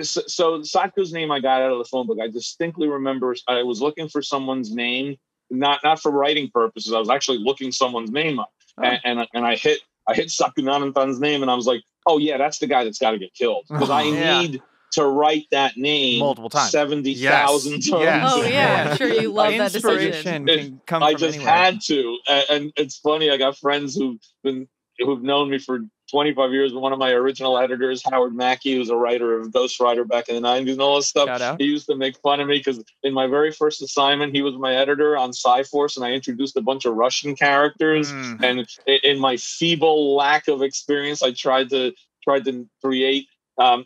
So Satku's name I got out of the phone book. I distinctly remember I was looking for someone's name, not for writing purposes. I was actually looking someone's name up, and I hit Satku Nananthan's name, and I was like, oh yeah, that's the guy that's got to get killed, because I need to write that name multiple times, 70,000 times. Oh yeah, I'm sure you love that decision. I just had to, and it's funny. I got friends who've been who've known me for 25 years. One of my original editors, Howard Mackey, who's a writer of Ghost Rider back in the 90s and all this stuff. He used to make fun of me because in my very first assignment, he was my editor on Cyforce, and I introduced a bunch of Russian characters. And in my feeble lack of experience, I tried to create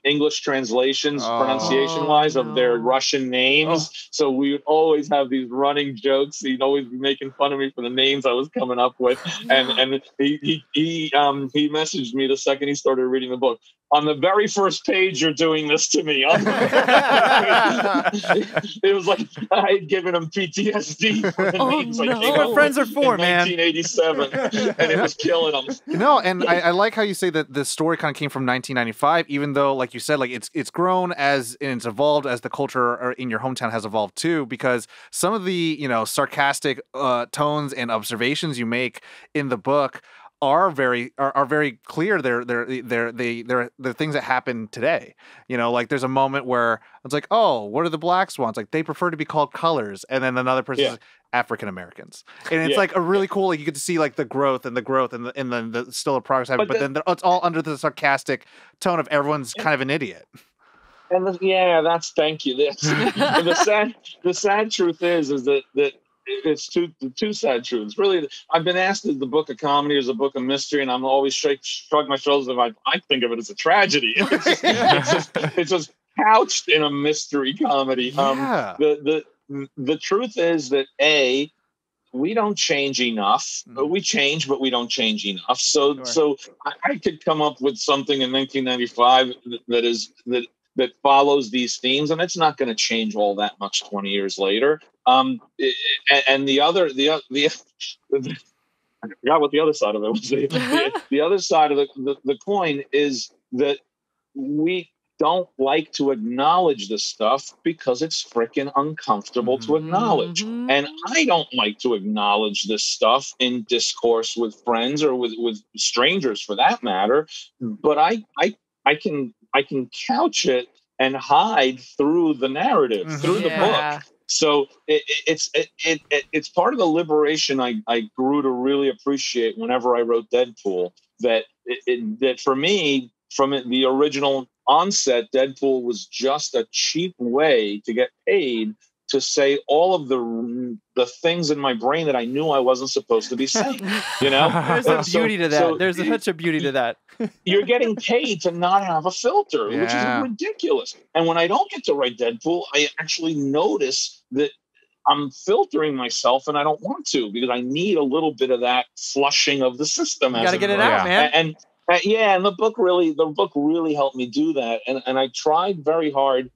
English translations, pronunciation-wise, of their Russian names. So we would always have these running jokes. He'd always be making fun of me for the names I was coming up with. And he messaged me the second he started reading the book. On the very first page, you're doing this to me. It was like I had given him PTSD for the names I came up friends are for, man. 1987, and it was killing him. No, and I like how you say that the story kind of came from 1995, even though, like you said, like it's grown and it's evolved as the culture in your hometown has evolved too. Because some of the sarcastic tones and observations you make in the book are very clear. They're things that happen today. Like there's a moment where it's like, oh, what are the black swans? Like they prefer to be called colors, and then another person says African Americans, and it's like a really cool. Like you get to see like the growth and then the still a progress happening, but then it's all under the sarcastic tone of everyone's kind of an idiot. And thank you. The sad truth is that it's two sad truths. Really, I've been asked is the book a comedy or is a book a mystery, and I'm always shrug my shoulders if I think of it as a tragedy. It's just couched in a mystery comedy. The truth is that we don't change enough. We change, but we don't change enough. So I could come up with something in 1995 that follows these themes, and it's not going to change all that much 20 years later. And the other, I forgot what the other side of it was. The other side of the coin is that we don't like to acknowledge this stuff because it's freaking uncomfortable to acknowledge. And I don't like to acknowledge this stuff in discourse with friends or with strangers for that matter. But I can couch it and hide through the narrative, through the book. So it's part of the liberation I grew to really appreciate whenever I wrote Deadpool. That for me, from the original onset, Deadpool was just a cheap way to get paid to say all of the things in my brain that I knew I wasn't supposed to be saying. There's a beauty to that. There's such a beauty to that. You're getting paid to not have a filter, which is ridiculous. And when I don't get to write Deadpool, I actually notice that I'm filtering myself, and I don't want to because I need a little bit of that flushing of the system. You got to get it out, man. And the book really helped me do that. And I tried very hard.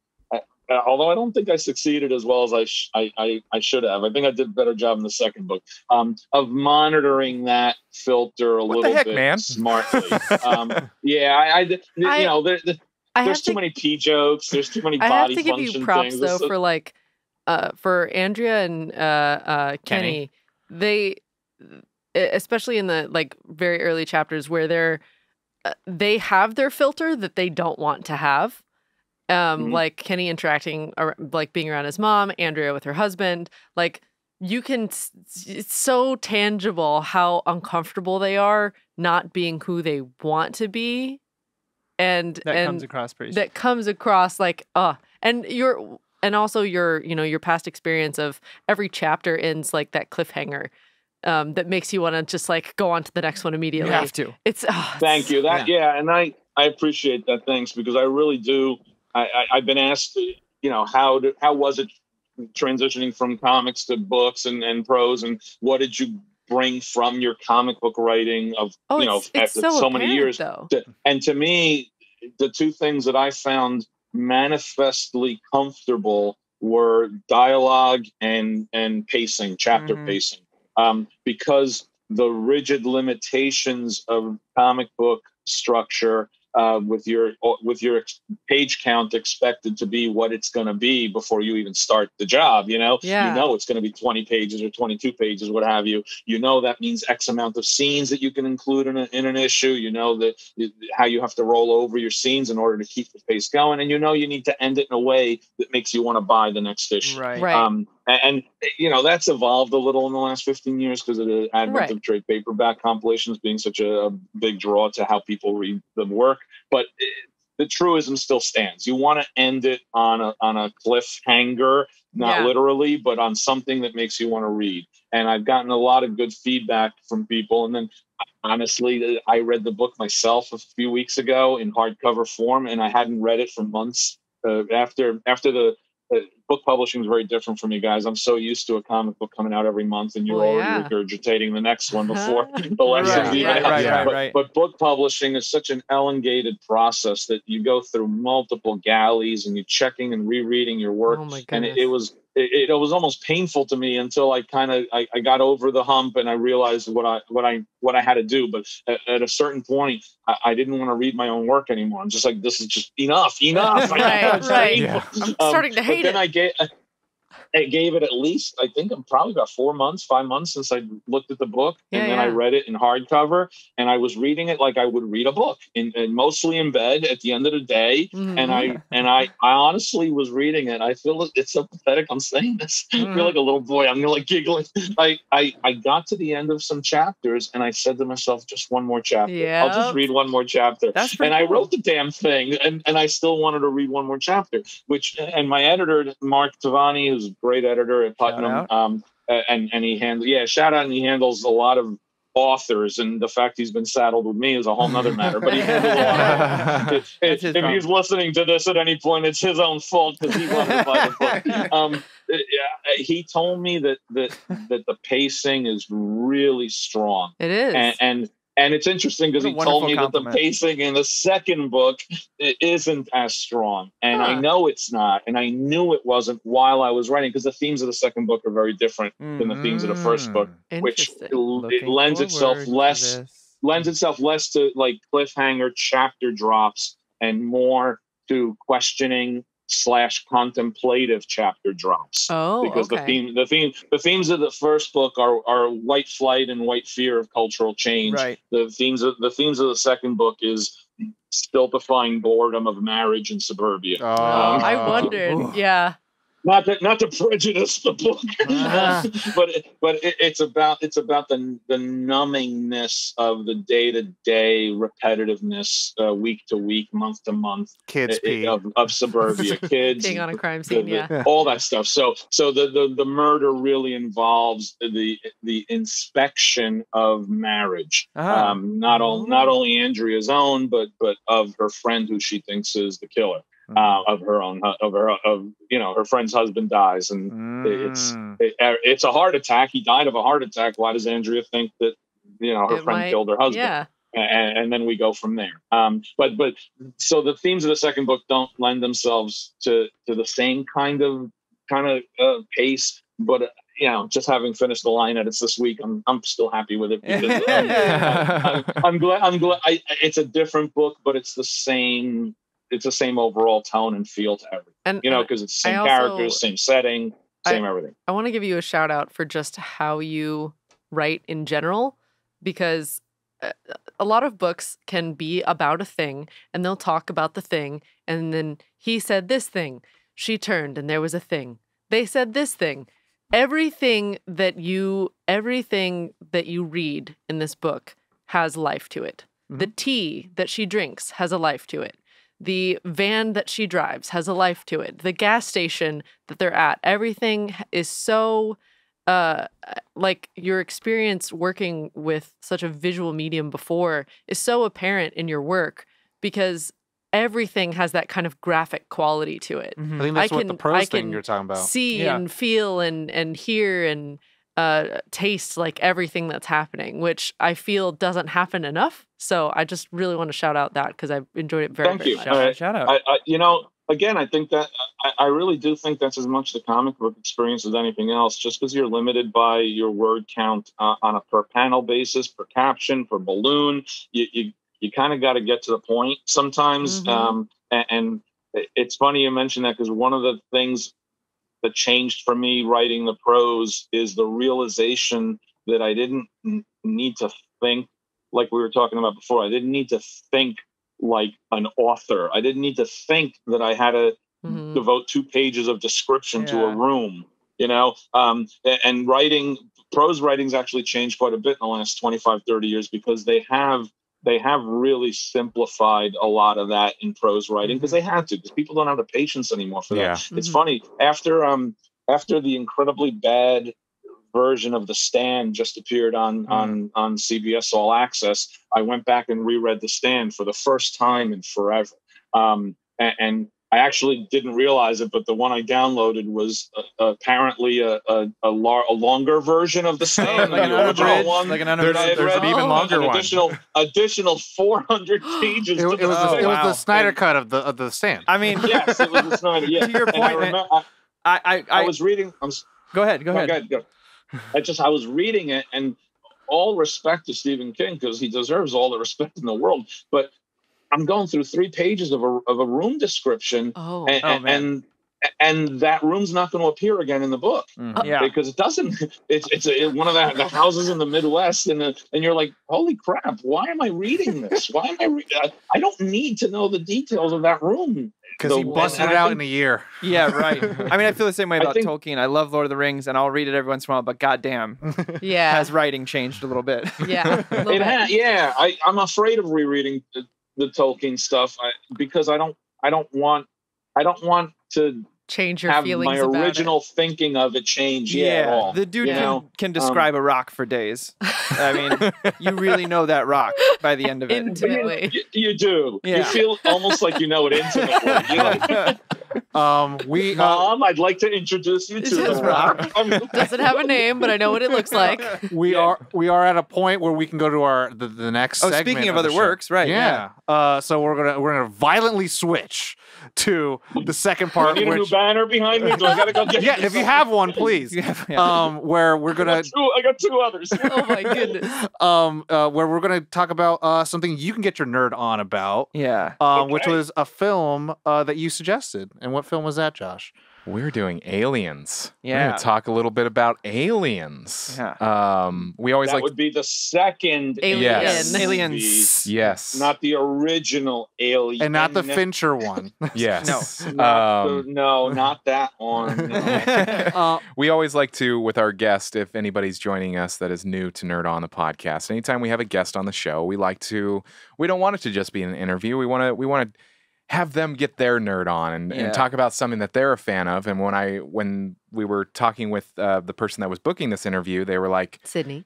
Although I don't think I succeeded as well as I should have. I think I did a better job in the second book of monitoring that filter a little bit smartly. There's too many pee jokes. There's too many body function things. I have to give you props though for Andrea and Kenny. They, especially in the very early chapters where they have their filter that they don't want to have. Like Kenny interacting, like being around his mom, Andrea with her husband, it's so tangible how uncomfortable they are not being who they want to be. And comes across pretty that comes across and also your past experience of every chapter ends like that cliffhanger. That makes you want to just go on to the next one immediately. You have to. Thank you. And I appreciate that. Thanks, because I really do. I've been asked, how was it transitioning from comics to books and prose, and what did you bring from your comic book writing of after so many years? And to me, the two things that I found manifestly comfortable were dialogue and pacing, chapter pacing, because the rigid limitations of comic book structure. With your page count expected to be what it's going to be before you even start the job, it's going to be 20 pages or 22 pages, what have you. That means X amount of scenes that you can include in an issue. That how you have to roll over your scenes in order to keep the pace going, and you need to end it in a way that makes you want to buy the next issue. Right. and you know, that's evolved a little in the last 15 years because of the advent of trade paperback compilations being such a big draw to how people read the work. But the truism still stands. You want to end it on a cliffhanger, not literally, but on something that makes you want to read. And I've gotten a lot of good feedback from people. And then, honestly, I read the book myself a few weeks ago in hardcover form, and I hadn't read it for months. After the book publishing is very different for me, guys. I'm so used to a comic book coming out every month, and you're already regurgitating the next one before the lesson's even out. But book publishing is such an elongated process that you go through multiple galleys, and you're checking and rereading your work. And it was almost painful to me until I got over the hump and I realized what I had to do. But at a certain point, I didn't want to read my own work anymore. I'm just like, this is just enough. I'm starting to hate it. I gave it at least, I think I'm probably about 5 months since I looked at the book, and then I read it in hardcover, and I was reading it like I would read a book, and mostly in bed at the end of the day. And I honestly was reading it. I feel it's so pathetic. I'm saying this. I feel like a little boy. I'm like giggling. I got to the end of some chapters, and I said to myself, just one more chapter. I'll just read one more chapter. And I wrote the damn thing, and I still wanted to read one more chapter. And my editor, Mark Tavani, who's great editor at Putnam, and he handles shout out, and he handles a lot of authors, and the fact he's been saddled with me is a whole nother matter, but he handles a lot of if he's listening to this at any point, it's his own fault because he wanted to buy the book. He told me that the pacing is really strong. It is. And it's interesting because he told me that the pacing in the second book isn't as strong. And I know it's not. And I knew it wasn't while I was writing, because the themes of the second book are very different than the themes of the first book, which it lends itself less to like cliffhanger chapter drops and more to questioning / contemplative chapter drops. Because the themes of the first book are white flight and white fear of cultural change. The themes of the second book is still defying boredom of marriage in suburbia. I wondered. Not to prejudice the book, but it's about the numbingness of the day-to-day repetitiveness, week to week, month to month, kids of suburbia, kids being on a crime scene, all that stuff. So the murder really involves the inspection of marriage, not only Andrea's own, but of her friend who she thinks is the killer. Of her friend's husband dies, and it's a heart attack. He died of a heart attack. Why does Andrea think that her friend killed her husband? And then we go from there. But so the themes of the second book don't lend themselves to the same kind of pace. But just having finished the line edits this week, I'm still happy with it because I'm glad. It's a different book, but it's the same. It's the same overall tone and feel to everything, because it's the same characters, same setting, same everything. I want to give you a shout out for just how you write in general, because a lot of books can be about a thing and they'll talk about the thing. And then he said this thing, she turned and there was a thing. They said this thing. Everything that you read in this book has life to it. The tea that she drinks has a life to it. The van that she drives has a life to it. The gas station that they're at, everything is so, like your experience working with such a visual medium before is so apparent in your work because everything has that kind of graphic quality to it. I think that's what the prose thing you're talking about. See and feel and hear and taste like everything that's happening, which I feel doesn't happen enough. So I just really want to shout out that because I enjoyed it very, very much. Shout out. Again, I think that I really do think that's as much the comic book experience as anything else, just because you're limited by your word count on a per panel basis, per caption, per balloon. You kind of got to get to the point sometimes. And it's funny you mentioned that because one of the things that changed for me writing the prose is the realization that I didn't need to think like we were talking about before. I didn't need to think like an author. I didn't need to think that I had to devote 2 pages of description to a room. you know. And prose writing's actually changed quite a bit in the last 25, 30 years because they have really simplified a lot of that in prose writing because they had to, because people don't have the patience anymore for that. It's funny, after the incredibly bad version of The Stand just appeared on CBS All Access, I went back and reread The Stand for the first time in forever. And I actually didn't realize it, but the one I downloaded was apparently a longer version of The Stand. Like an unabridged one. Like an unabridged. There's an even longer one. Additional 400 pages. It was the Snyder cut of the Stand. I mean, yes, it was the Snyder. Yeah. To your point, I was reading. Go ahead. Go. I was reading it, and all respect to Stephen King because he deserves all the respect in the world, but I'm going through 3 pages of a room description, and that room's not going to appear again in the book, because it doesn't. It's one of the houses in the Midwest, and you're like, holy crap! Why am I reading this? Why am I reading? I don't need to know the details of that room because he busted it out in a year. Yeah, right. I mean, I feel the same way about Tolkien. I love Lord of the Rings, and I'll read it every once in a while. But goddamn, has writing changed a little bit? Yeah, I'm afraid of rereading the Tolkien stuff because I don't want to change your have feelings my original thinking of it change at all. The dude can describe a rock for days. I mean, you really know that rock by the end of it. Intimately. You do. Yeah. You feel almost like you know it intimately. Mom, I'd like to introduce you to this rock. Doesn't have a name, but I know what it looks like. We are at a point where we can go to the next segment. Speaking of other works, right? Yeah. So we're gonna violently switch to the second part. Do you need a new banner behind me? Do I gotta go get if you have one, please. Where we're gonna. I got 2 others. Oh my goodness. Where we're gonna talk about something you can get your nerd on about. Yeah. Which was a film that you suggested. And what film was that, Josh? We're doing Aliens. Yeah. We're going to talk a little bit about Aliens. Yeah. We always would be the second Aliens. Yes. Not the original Alien. And not the Fincher one. Yes. No. Not that one. No. We always like to, with our guest, if anybody's joining us that is new to Nerd On the podcast, anytime we have a guest on the show, we don't want it to just be an interview. We want to have them get their nerd on and talk about something that they're a fan of. And when we were talking with the person that was booking this interview, they were like, Sydney.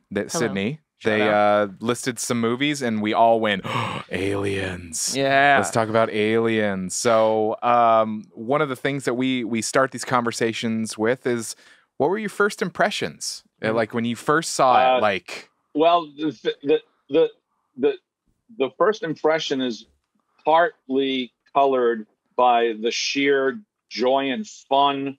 They listed some movies, and we all went, Aliens. Yeah. Let's talk about Aliens. So one of the things that we start these conversations with is, what were your first impressions? Like when you first saw it, like. Well, the first impression is partly colored by the sheer joy and fun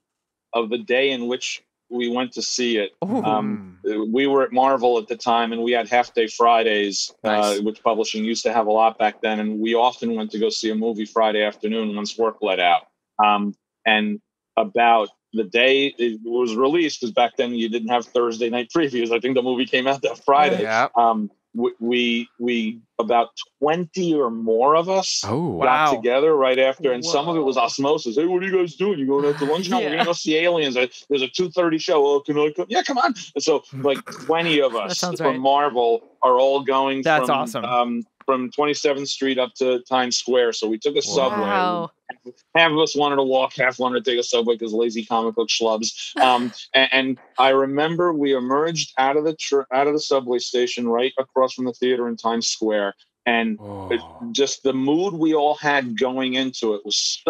of the day in which we went to see it. We were at Marvel at the time, and we had half-day Fridays, which publishing used to have a lot back then, and we often went to go see a movie Friday afternoon once work let out. And about the day it was released, because back then you didn't have Thursday night previews. I think the movie came out that Friday. Yeah. We about 20 or more of us got together right after, and some of it was osmosis. Hey, what are you guys doing? You going out to lunch? No, we're gonna go see Aliens. There's a 2:30 show. Oh, can I come? Yeah, come on. And so like 20 of us from Marvel are all going. That's awesome. From 27th Street up to Times Square. So we took a subway. Wow. Half of us wanted to walk, half wanted to take a subway because lazy comic book schlubs. And I remember we emerged out of the subway station right across from the theater in Times Square. And just the mood we all had going into it was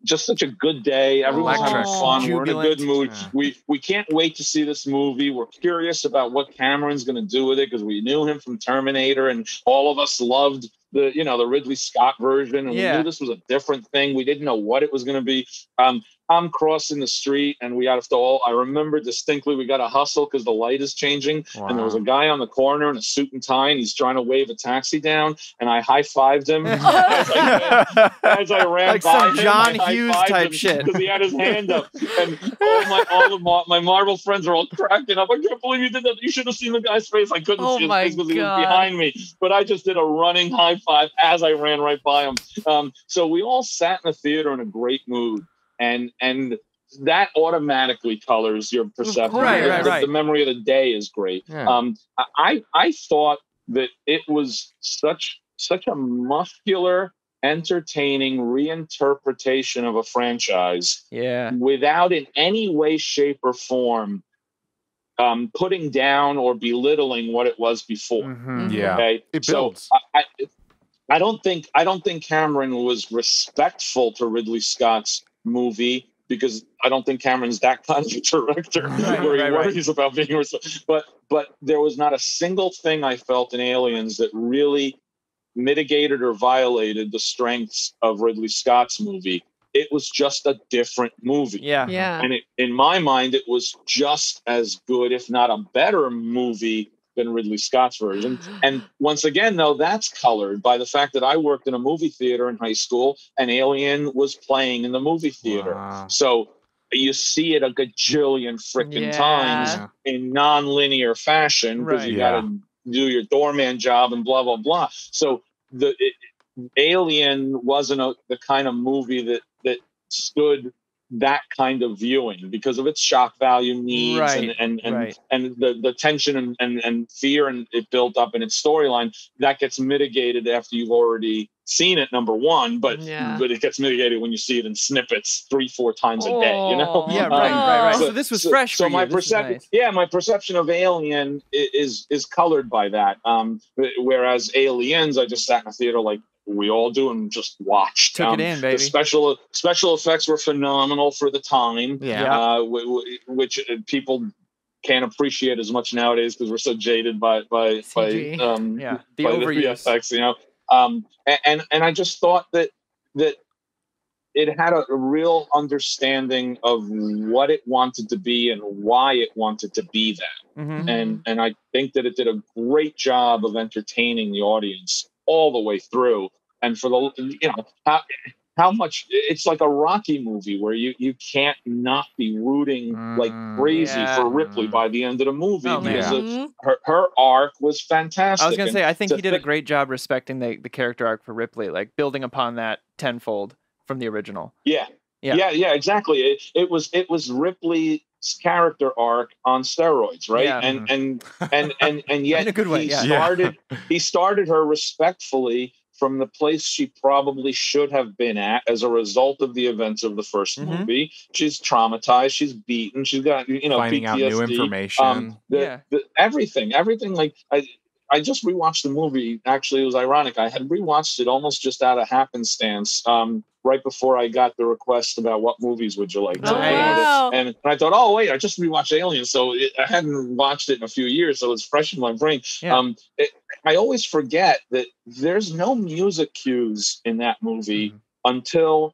just such a good day. Everyone's having fun. Jubilant. We're in a good mood. Yeah. We can't wait to see this movie. We're curious about what Cameron's going to do with it because we knew him from Terminator, and all of us loved the Ridley Scott version, and we knew this was a different thing. We didn't know what it was going to be. I'm crossing the street, and we got to all. I remember distinctly we got to hustle because the light is changing, and there was a guy on the corner in a suit and tie, and he's trying to wave a taxi down, and I high-fived him as I ran like by some him. John Hughes type shit because he had his hand up, and all of my Marvel friends are all cracking up. I can't believe you did that. You should have seen the guy's face. I couldn't see his face because he was behind me, but I just did a running high five as I ran right by him. So we all sat in the theater in a great mood. And that automatically colors your perception. Right. The memory of the day is great. Yeah. I thought that it was such a muscular, entertaining reinterpretation of a franchise, without in any way, shape, or form putting down or belittling what it was before. Yeah, okay? It builds. So I don't think Cameron was respectful to Ridley Scott's movie, because I don't think Cameron's that kind of a director where he worries about being respectful. But there was not a single thing I felt in Aliens that really mitigated or violated the strengths of Ridley Scott's movie. It was just a different movie. Yeah. And in my mind, it was just as good, if not a better movie than Ridley Scott's version. And once again, though, that's colored by the fact that I worked in a movie theater in high school and Alien was playing in the movie theater. Wow. So you see it a gajillion freaking times in non-linear fashion, because you got to do your doorman job and blah, blah, blah. So Alien wasn't the kind of movie that stood that kind of viewing because of its shock value needs and the tension and fear and it built up in its storyline that gets mitigated after you've already seen it, number one, but it gets mitigated when you see it in snippets 3-4 times a day, you know? Yeah, right. So this was fresh for you. My perception, my perception of Alien is colored by that. Whereas Aliens, I just sat in a theater like we all do and just watched. Took it in, baby. The special effects were phenomenal for the time. Which people can't appreciate as much nowadays because we're so jaded by the VFX, you know. And I just thought that it had a real understanding of what it wanted to be and why it wanted to be that. And I think that it did a great job of entertaining the audience all the way through. And for how much it's like a Rocky movie where you can't not be rooting like crazy for Ripley by the end of the movie because her arc was fantastic. I was going to say, I think he did a great job respecting the character arc for Ripley, like building upon that tenfold from the original. Yeah, exactly. It was Ripley's character arc on steroids, right? And yet in a good way. He started her respectfully from the place she probably should have been at as a result of the events of the first movie. She's traumatized. She's beaten. She's got finding PTSD, out new information. Everything. Like I just rewatched the movie. Actually, it was ironic. I had rewatched it almost just out of happenstance. Right before I got the request about what movies would you like to and I thought, oh wait, I just rewatched Alien, so I hadn't watched it in a few years, so it's fresh in my brain. I always forget that there's no music cues in that movie until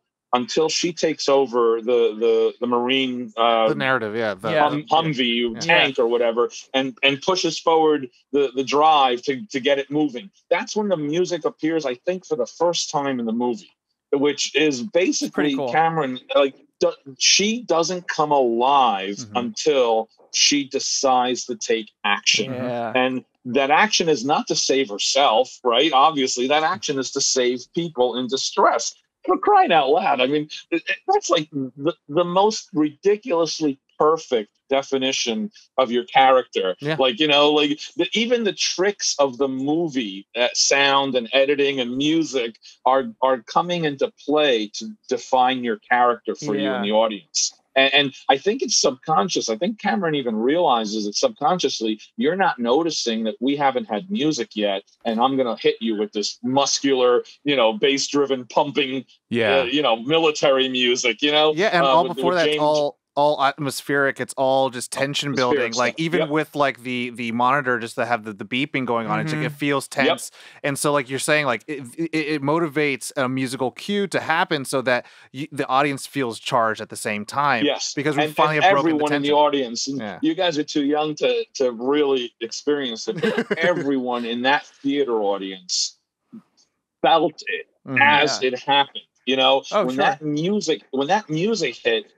she takes over the Marine the narrative, Humvee tank or whatever, and pushes forward the drive to get it moving. That's when the music appears, I think, for the first time in the movie, which is basically cool. Cameron, like, she doesn't come alive until she decides to take action. And that action is not to save herself, right? Obviously, that action is to save people in distress. For crying out loud. I mean, that's like the most ridiculously perfect definition of your character. Like, even the tricks of the movie, sound and editing and music are coming into play to define your character for you in the audience. And I think it's subconscious. I think Cameron even realizes that subconsciously you're not noticing that we haven't had music yet, and I'm going to hit you with this muscular, bass-driven, pumping, military music, and all before that, all atmospheric. It's all just tension building. Like even with like the monitor, just to have the beeping going on, it's like it feels tense. And so, like you're saying, like it motivates a musical cue to happen so that the audience feels charged at the same time. Yes, because we finally have broken everyone the in the audience. You guys are too young to really experience it. But everyone in that theater audience felt it as it happened. You know, Oh, when sure. that music hit,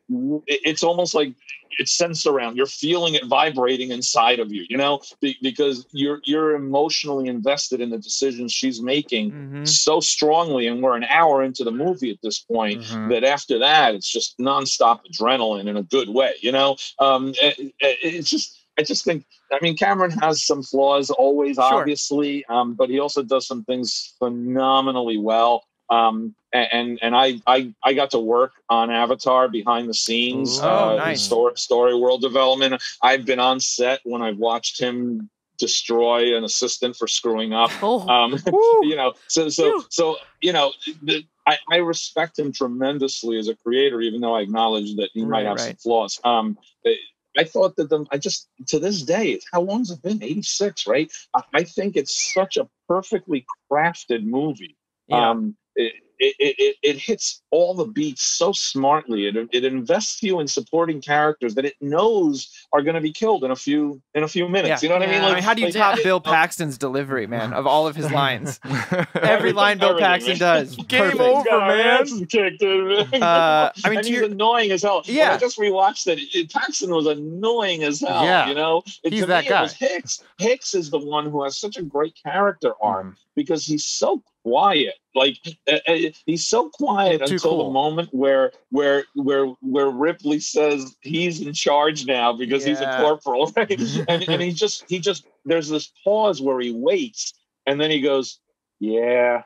it's almost like it sends around. You're feeling it vibrating inside of you, you know, because you're emotionally invested in the decisions she's making so strongly. And we're an hour into the movie at this point that after that, it's just nonstop adrenaline in a good way, you know. It's just, I just think, I mean, Cameron has some flaws always, obviously, but he also does some things phenomenally well. And I got to work on Avatar behind the scenes, nice. story world development. I've been on set when I've watched him destroy an assistant for screwing up. You know, so you know, I respect him tremendously as a creator, even though I acknowledge that he might have some flaws. I thought that I just, to this day, how long has it been? 86, right? I think it's such a perfectly crafted movie. Yeah. It hits all the beats so smartly. It invests you in supporting characters that it knows are going to be killed in a few minutes. You know what I mean? Like, how do you top Bill Paxton's delivery, man, of all of his lines? Every line Bill Paxton does. Game over, man. I mean, and he's annoying as hell. Yeah. When I just rewatched it, Paxton was annoying as hell. Yeah. You know, He's that guy. Hicks. Hicks is the one who has such a great character arc because he's so quiet. Like he's so quiet until the moment where Ripley says he's in charge now because he's a corporal, right? and he just there's this pause where he waits and then he goes, yeah,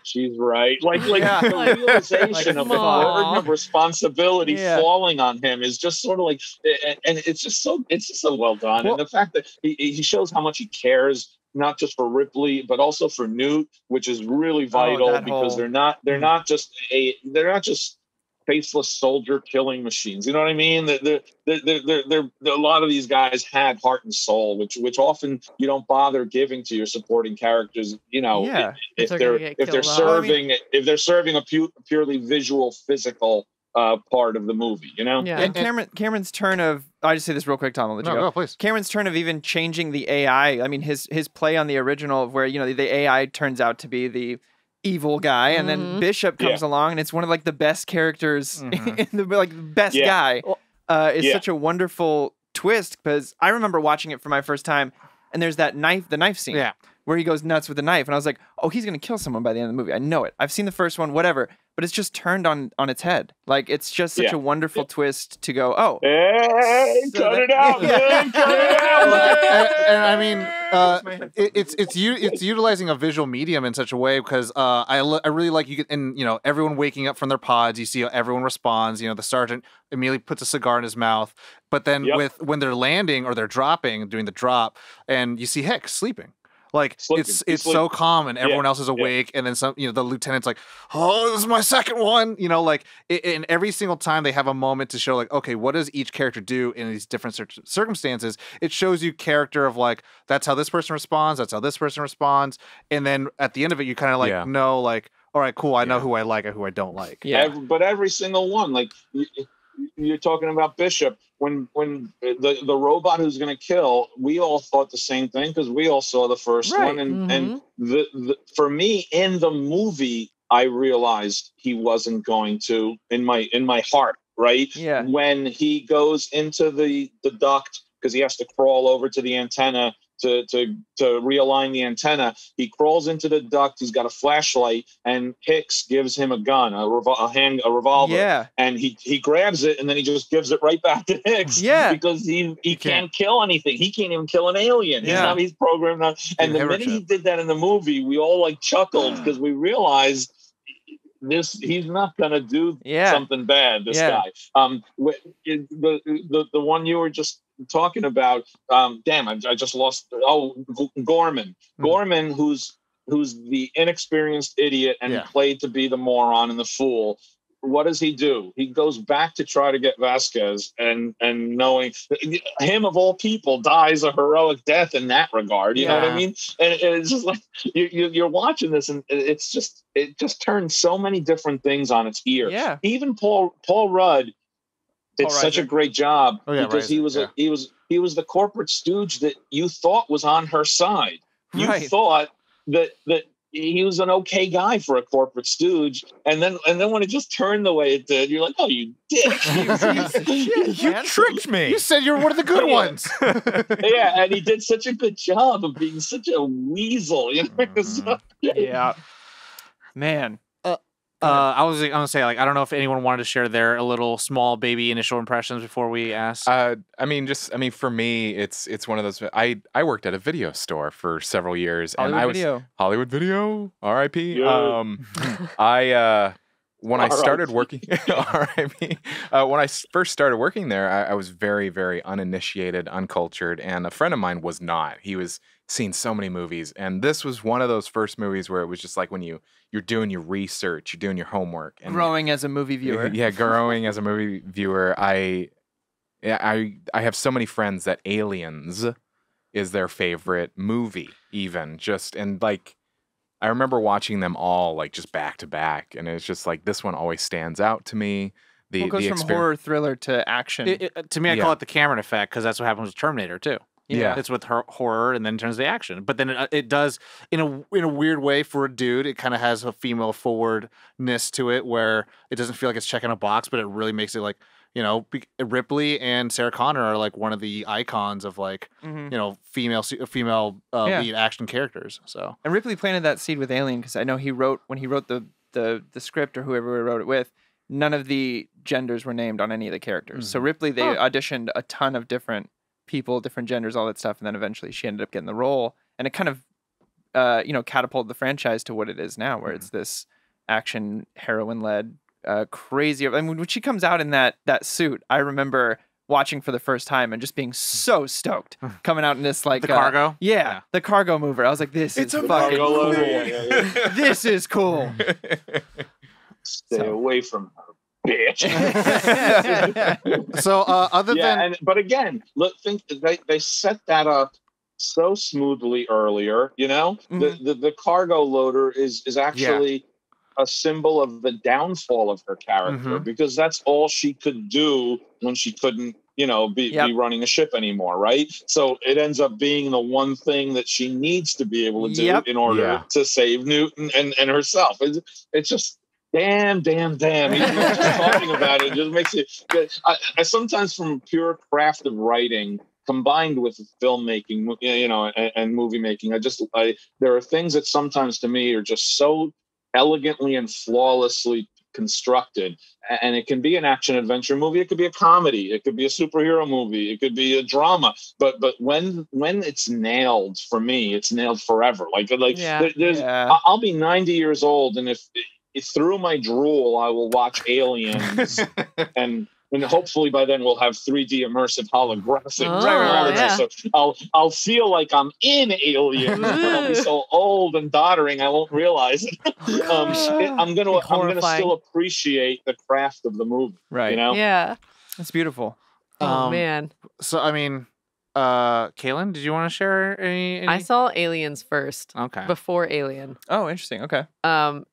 she's right. Like the realization of the burden of responsibility falling on him is just sort of like, and it's just so well done. And the fact that he shows how much he cares, not just for Ripley, but also for Newt, which is really vital because they're not just faceless soldier killing machines. You know what I mean? They're a lot of these guys had heart and soul, which often you don't bother giving to your supporting characters. You know, if they're serving a purely visual, physical part of the movie, you know? Yeah. And Cameron's turn of, I just say this real quick, Tom, I'll let you go. Please. Cameron's turn of even changing the AI. I mean, his play on the original of where, you know, the AI turns out to be the evil guy, and then Bishop comes along, and it's one of like the best characters in the best guy. Is such a wonderful twist because I remember watching it for my first time, and there's that the knife scene where he goes nuts with the knife, and I was like, oh, he's gonna kill someone by the end of the movie. I know it. I've seen the first one, whatever, but it's just turned on its head. Like it's just such a wonderful twist to go, oh, hey, cut it out, man, cut it out. And I mean, it's utilizing a visual medium in such a way because I really like and you know, everyone waking up from their pods, you see how everyone responds. You know, the sergeant immediately puts a cigar in his mouth, but then when they're landing or they're doing the drop, and you see Hicks sleeping. Like it's so calm and everyone else is awake, and then some. You know, the lieutenant's like, "Oh, this is my second one." You know, like and every single time they have a moment to show, like, okay, what does each character do in these different circumstances? It shows you character of like that's how this person responds, that's how this person responds, and then at the end of it, you kind of like know, like, all right, cool, I know who I like and who I don't like. Yeah, but every single one, like. You're talking about Bishop. When the robot who's going to kill, we all thought the same thing because we all saw the first one. And for me in the movie, I realized he wasn't going to in my heart. Right. Yeah. When he goes into the duct because he has to crawl over to the antenna to realign the antenna. He crawls into the duct. He's got a flashlight, and Hicks gives him a gun, a revolver. Yeah. And he grabs it, and then he just gives it right back to Hicks. Yeah. Because he can't kill anything. He can't even kill an alien. He's programmed on. And the minute he did that in the movie, we all like chuckled because we realized he's not gonna do something bad. This guy. The one you were just talking about, I just lost. Gorman. Gorman, who's the inexperienced idiot and played to be the moron and the fool. What does he do? He goes back to try to get Vasquez, and knowing him of all people dies a heroic death in that regard. You know what I mean? And it's just like you're watching this, and it just turns so many different things on its ear. Yeah. Even Paul Rudd did such a great job because he was the corporate stooge that you thought was on her side. You thought that he was an okay guy for a corporate stooge, and then when it just turned the way it did, you're like, oh, you dick! You tricked me. You said you're one of the good ones. Yeah, and he did such a good job of being such a weasel. You know? Yeah, man. I was gonna say, like, I don't know if anyone wanted to share their little small baby initial impressions before we ask. I mean, for me, it's one of those. I worked at a video store for several years, and I was Hollywood Video, R.I.P. Yeah. When I started working, R.I.P. When I first started working there, I was very, very uninitiated, uncultured, and a friend of mine was not. He was seen so many movies, and this was one of those first movies where it was just like when you're doing your research, you're doing your homework, and Growing as a movie viewer. Yeah, growing as a movie viewer. I have so many friends that Aliens is their favorite movie, even just, and like I remember watching them all like just back to back, and it's just like this one always stands out to me. It goes from horror thriller to action. To me, I call it the Cameron effect because that's what happens with Terminator too. Yeah, it's with horror and then turns to action. But then it does in a weird way for a dude. It kind of has a female forwardness to it where it doesn't feel like it's checking a box, but it really makes it like, you know, Ripley and Sarah Connor are like one of the icons of like, you know, female lead action characters. So, and Ripley planted that seed with Alien because I know when he wrote the script or whoever he wrote it with, none of the genders were named on any of the characters. So Ripley, they auditioned a ton of different people, different genders, all that stuff, and then eventually she ended up getting the role, and it kind of catapulted the franchise to what it is now, where it's this action heroine led crazy. I mean, when she comes out in that suit, I remember watching for the first time and just being so stoked coming out in this like the cargo, the cargo mover. I was like, this is fucking cool. This is cool. Stay away from her, bitch. So other than, but again, look, think they set that up so smoothly earlier. You know, the cargo loader is actually a symbol of the downfall of her character because that's all she could do when she couldn't, you know, be running a ship anymore, right? So it ends up being the one thing that she needs to be able to do in order to save Newton and herself. It's just. Damn. Even just talking about it just makes it good. I sometimes, from pure craft of writing combined with filmmaking, you know, and movie making, there are things that sometimes to me are just so elegantly and flawlessly constructed. And it can be an action adventure movie, it could be a comedy, it could be a superhero movie, it could be a drama. But when it's nailed, for me, it's nailed forever. I'll be 90 years old, and if through my drool, I will watch Aliens, and hopefully by then we'll have 3D immersive holographic technology. So I'll feel like I'm in Aliens, but I'll be so old and doddering I won't realize it. I'm gonna still appreciate the craft of the movie. Right. You know? Yeah. It's beautiful. Oh man. So I mean, Kaylin, did you want to share any? I saw Aliens first. Okay. Before Alien. Oh, interesting. Okay.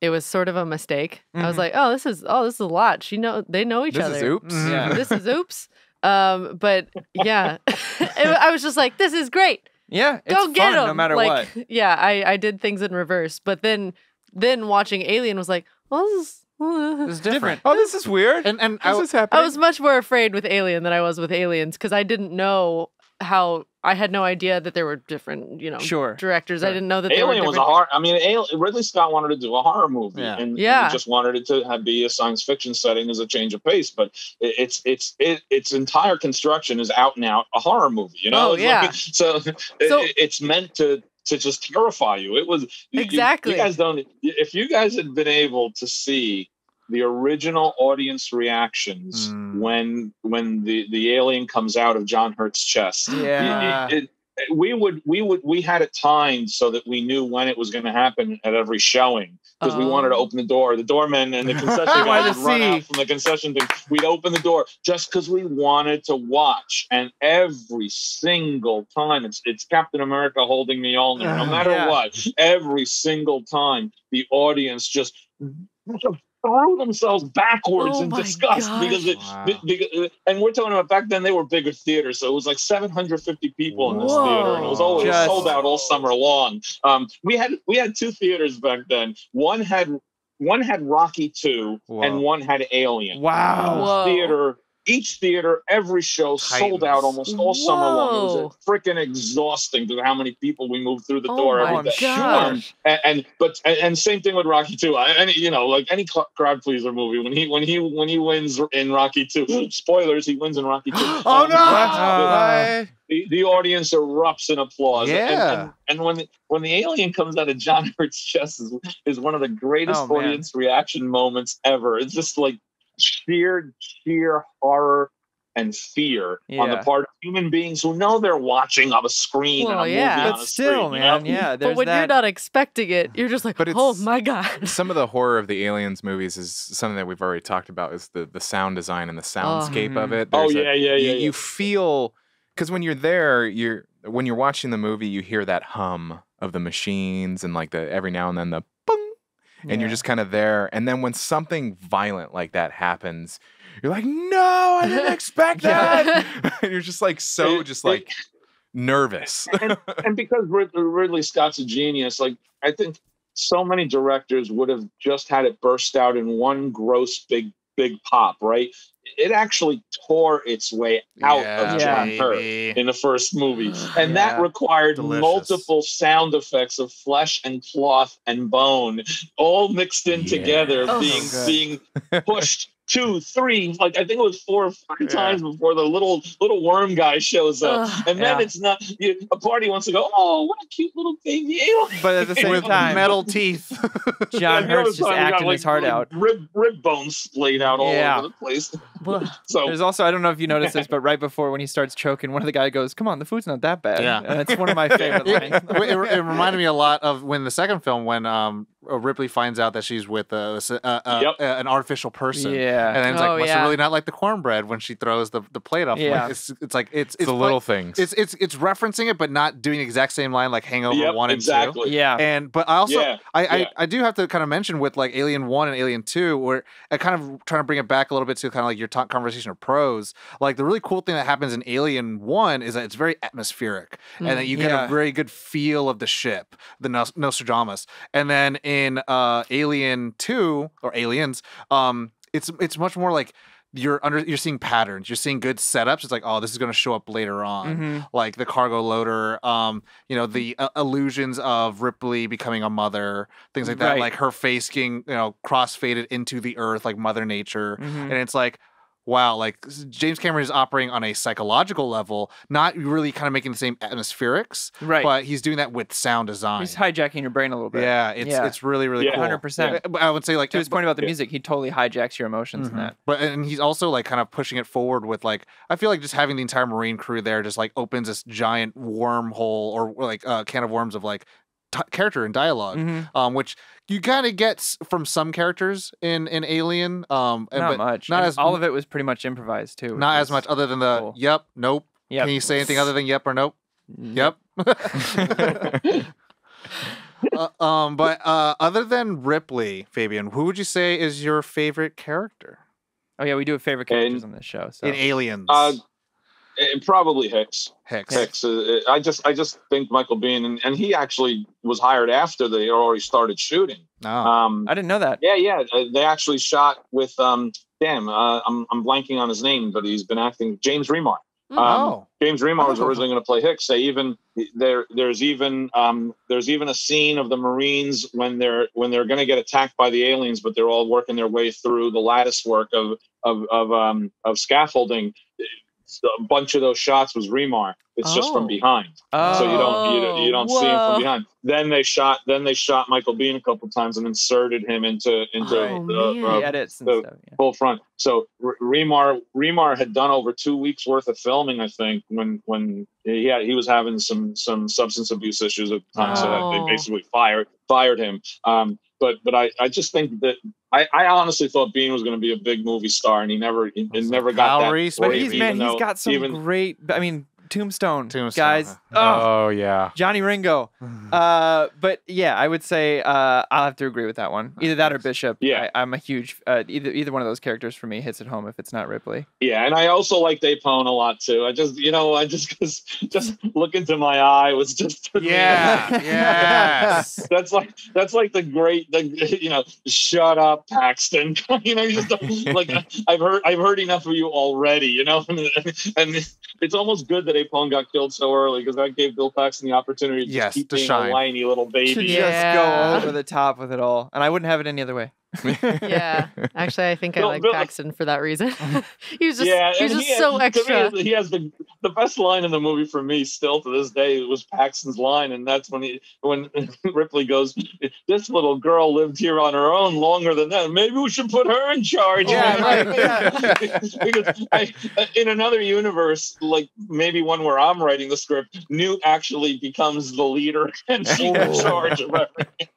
It was sort of a mistake. I was like, this is a lot. They know each other. This is oops. Yeah. This is oops. But yeah, I was just like, this is great. Yeah, it's Go get fun, them. no matter what. Yeah, I did things in reverse. But then watching Alien was like, well, this is different. Oh, this is weird. And this is happening. I was much more afraid with Alien than I was with Aliens because I didn't know how. I had no idea that there were different, directors. Sure. I didn't know that Alien was a horror. I mean, Ridley Scott wanted to do a horror movie, and he just wanted it to be a science fiction setting as a change of pace. But its entire construction is out and out a horror movie. You know, it's meant to just terrify you. It was exactly. You guys don't. If you guys had been able to see the original audience reactions when the alien comes out of John Hurt's chest. We had it timed so that we knew when it was going to happen at every showing because we wanted to open the door. The doorman and the concession guys would run out from the concession thing. We'd open the door just because we wanted to watch. And every single time, it's Captain America holding Mjolnir. No matter what, every single time the audience just threw themselves backwards Oh in my disgust gosh. because and we're talking about back then they were bigger theaters, so it was like 750 people in this theater, and it was always Just- sold out all summer long. We had 2 theaters back then. One had Rocky 2 and one had Alien. Wow. Each theater, every show sold out almost all summer long. It was freaking exhausting to how many people we moved through the door every day. Gosh. And same thing with Rocky 2. Like any crowd pleaser movie, when he wins in Rocky 2, spoilers, he wins in Rocky 2. Oh no! The audience erupts in applause. Yeah. And when the alien comes out of John Hurt's chest is one of the greatest audience reaction moments ever. It's just like sheer horror and fear on the part of human beings who know they're watching on a screen. Well, and a movie but on a still, screen, man, you know? yeah. But when you're not expecting it, you're just like, oh my God. Some of the horror of the Aliens movies is something that we've already talked about, is the sound design and the soundscape of it. You feel, because when you're there, when you're watching the movie, you hear that hum of the machines and like every now and then the boom, and you're just kind of there. And then when something violent like that happens, you're like, no, I didn't expect that. And you're just like nervous. and because Ridley Scott's a genius, like I think so many directors would have just had it burst out in one gross big pop, right? It actually tore its way out of John Hurt in the first movie. And that required multiple sound effects of flesh and cloth and bone all mixed in together, being pushed 2, 3, like I think it was 4 or 5 times before the little worm guy shows up. And then it's not, a party wants to go, oh, what a cute little baby alien. But at the same time, metal teeth. John Hurt's just acting his heart out. Rib bones splayed out all over the place. So there's also, I don't know if you noticed this, but right before when he starts choking, one of the guys goes, come on, the food's not that bad. Yeah. And it's one of my favorite lines. It reminded me a lot of when the second film, when Ripley finds out that she's with an artificial person. Yeah. And then it's like, must really not like the cornbread when she throws the plate off. Yeah. Like, it's the little things. It's referencing it, but not doing the exact same line like Hangover 1 and 2. Yeah. But I also, I do have to kind of mention with like Alien 1 and Alien 2, where I kind of trying to bring it back a little bit to kind of like your conversation of pros. Like the really cool thing that happens in Alien 1 is that it's very atmospheric and that you get a very good feel of the ship, the Nostradamus. And then in Alien 2 or Aliens, it's much more like you're seeing patterns. You're seeing good setups. It's like, oh, this is going to show up later on, like the cargo loader. The illusions of Ripley becoming a mother, things like that. Like her face getting cross-faded into the earth, like Mother Nature, and it's like, wow, like James Cameron is operating on a psychological level, not really kind of making the same atmospherics, but he's doing that with sound design. He's hijacking your brain a little bit. Yeah, it's really, really cool. 100%. I would say, like, to his point about the music, he totally hijacks your emotions in that. And he's also like kind of pushing it forward with like, I feel like just having the entire Marine crew there just like opens this giant wormhole or like a can of worms of like character and dialogue, which you kind of get from some characters in Alien. Not much. Not as all of it was pretty much imposed too. Not as much, other than the cool. Yep, nope. Yep. Can you say anything other than yep or nope? Yep. But other than Ripley, Fabian, who would you say is your favorite character? Oh yeah, we do have favorite characters on this show. So. In Aliens. Probably Hicks. Hicks. I just think Michael Biehn, and he actually was hired after they already started shooting. Oh. I didn't know that. Yeah. They actually shot with I'm blanking on his name, but he's been acting. James Remar. James Remar was originally going to play Hicks. There's even a scene of the Marines when they're going to get attacked by the aliens, but they're all working their way through the lattice work of scaffolding. A bunch of those shots was Remar. It's just from behind, so you don't see him from behind. Then they shot Michael Biehn a couple times and inserted him into the edits and stuff, full front. So Remar had done over 2 weeks worth of filming, I think, when he was having some substance abuse issues at the time, so they basically fired him. But I just think that I honestly thought Biehn was going to be a big movie star, and he never got that. But he's got some great. I mean, Tombstone, Tombstone. guys. Oh yeah. Johnny Ringo. But yeah, I would say I'll have to agree with that one. Either that or Bishop. Yeah. I'm a huge either one of those characters for me hits it home if it's not Ripley. Yeah, and I also like Dapone a lot too. I just just look into my eye was just Yes. That's like the great shut up Paxton. You just like I've heard enough of you already. And it's almost good that Apone got killed so early because that gave Bill Paxton the opportunity to just keep being shine. a whiny little baby. To just go over the top with it all, and I wouldn't have it any other way. Yeah, actually, I think I like Bill- Paxton for that reason. he was just, and so to extra. me, he has the best line in the movie for me still to this day. It was Paxton's line, and that's when Ripley goes, "This little girl lived here on her own longer than that. Maybe we should put her in charge." Because in another universe, like maybe one where I'm writing the script, Newt actually becomes the leader and she's in charge of everything.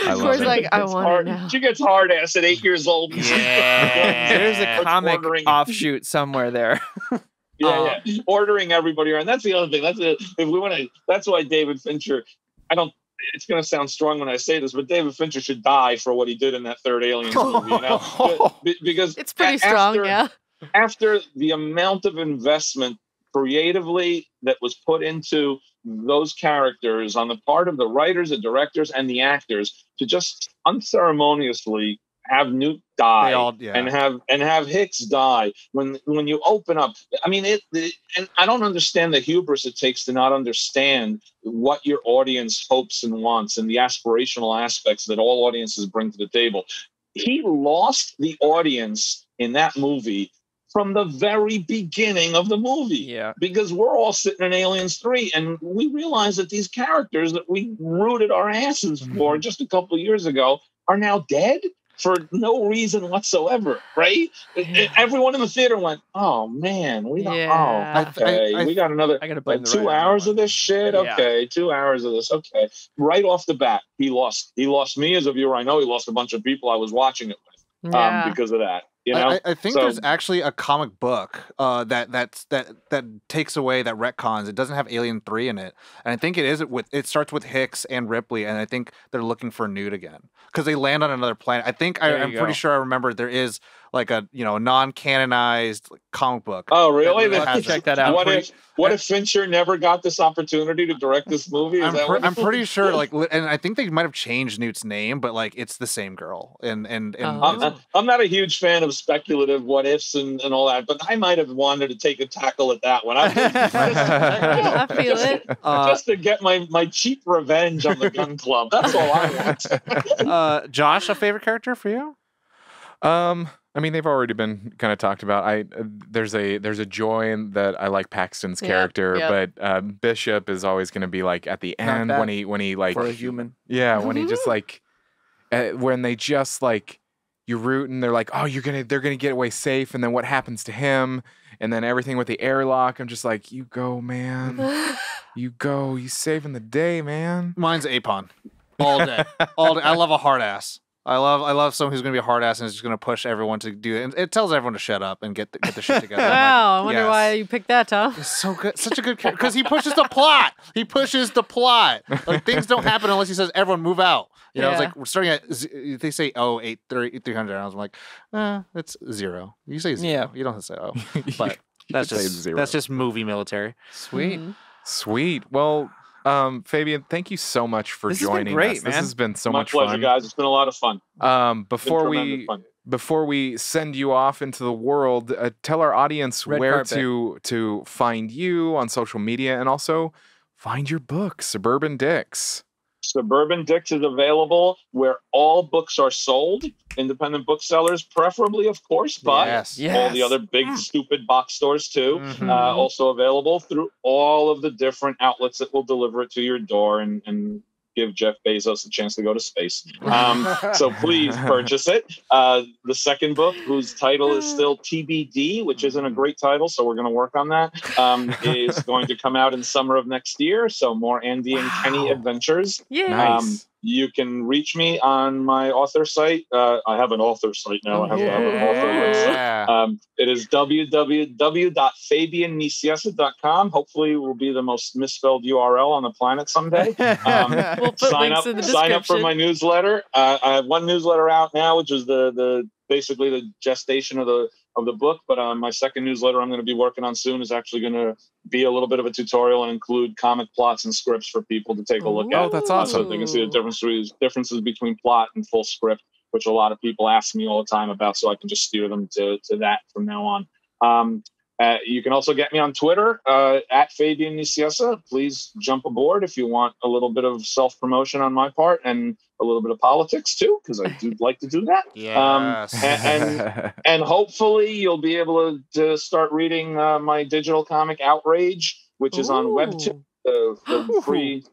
Of course, like I want it now. She gets hard ass at 8 years old. There's a comic offshoot somewhere there. Yeah. Ordering everybody around. That's the other thing. That's why David Fincher. It's going to sound strong when I say this, but David Fincher should die for what he did in that third Aliens movie. Because it's pretty strong. After the amount of investment creatively that was put into those characters on the part of the writers, the directors, and the actors to just unceremoniously have Newt die and have Hicks die when you open up. I mean, and I don't understand the hubris it takes to not understand what your audience hopes and wants and the aspirational aspects that all audiences bring to the table. He lost the audience in that movie from the very beginning of the movie. Yeah. Because we're all sitting in Aliens 3 and we realize that these characters that we rooted our asses for just a couple of years ago are now dead for no reason whatsoever, right? Everyone in the theater went, "Oh man, we got we got another 2 hours of this shit. Okay, 2 hours of this. Okay." Right off the bat, he lost me as a viewer. I know he lost a bunch of people I was watching it with because of that. I think there's actually a comic book that takes away that retcons. It doesn't have Alien 3 in it, and I think it starts with Hicks and Ripley, and I think they're looking for Newt again because they land on another planet. I think I'm pretty sure I remember there is like a non-canonized comic book. Oh, really? Check that out. What if Fincher never got this opportunity to direct this movie? I'm pretty sure, and I think they might have changed Newt's name, but like it's the same girl. And I'm not a huge fan of speculative what ifs and all that, but I might have wanted to take a tackle at that one. I feel it. Just to get my cheap revenge on the gun club. That's all I want. Josh, a favorite character for you? I mean, they've already been kind of talked about. There's a joy in that I like Paxton's character, but Bishop is always going to be like at the end when he like for a human. Yeah, when he just like when they just like you root and they're like, oh, they're gonna get away safe, and then what happens to him, and then everything with the airlock. I'm just like, you go, man, you go, you saving the day, man. Mine's Apon all day, all day. I love a hard ass. I love someone who's going to be a hard ass and is just going to push everyone to do it. And it tells everyone to shut up and get the shit together. Wow, I wonder why you picked that, Tom. It's so good. Such a good character. Because he pushes the plot. He pushes the plot. Like, things don't happen unless he says, everyone move out. You know, it's like, we're starting at, they say, 300. I was like, it's 0. You say 0. Yeah. You don't say, But that's just movie military. Sweet. Sweet. Well, Fabian, thank you so much for joining us. This has been so much fun. My pleasure, guys. It's been a lot of fun. Before we send you off into the world, tell our audience where to find you on social media and also find your book, Suburban Dicks. Suburban Dicks is available where all books are sold. Independent booksellers, preferably, of course, but all the other big, stupid box stores, too. Also available through all of the different outlets that will deliver it to your door and give Jeff Bezos a chance to go to space. So please purchase it. The second book, whose title is still TBD, which isn't a great title, so we're going to work on that, is going to come out in summer of next year. So more Andy and Kenny adventures. Nice. you can reach me on my author site. I have an author site now. I have to have an author website. It is www.fabiannicieza.com. Hopefully, it will be the most misspelled URL on the planet someday. We'll put links in the description. Sign up for my newsletter. I have one newsletter out now, which is basically the gestation of the book. But my second newsletter I'm going to be working on soon is actually going to be a little bit of a tutorial and include comic plots and scripts for people to take a look at. Oh, that's awesome. So they can see the differences between plot and full script, which a lot of people ask me all the time about, so I can just steer them to that from now on. You can also get me on Twitter at Fabian Nicieza. Please jump aboard if you want a little bit of self-promotion on my part and a little bit of politics too, because I do like to do that. Yes. And hopefully you'll be able to start reading my digital comic Outrage, which is on Webtoon, the free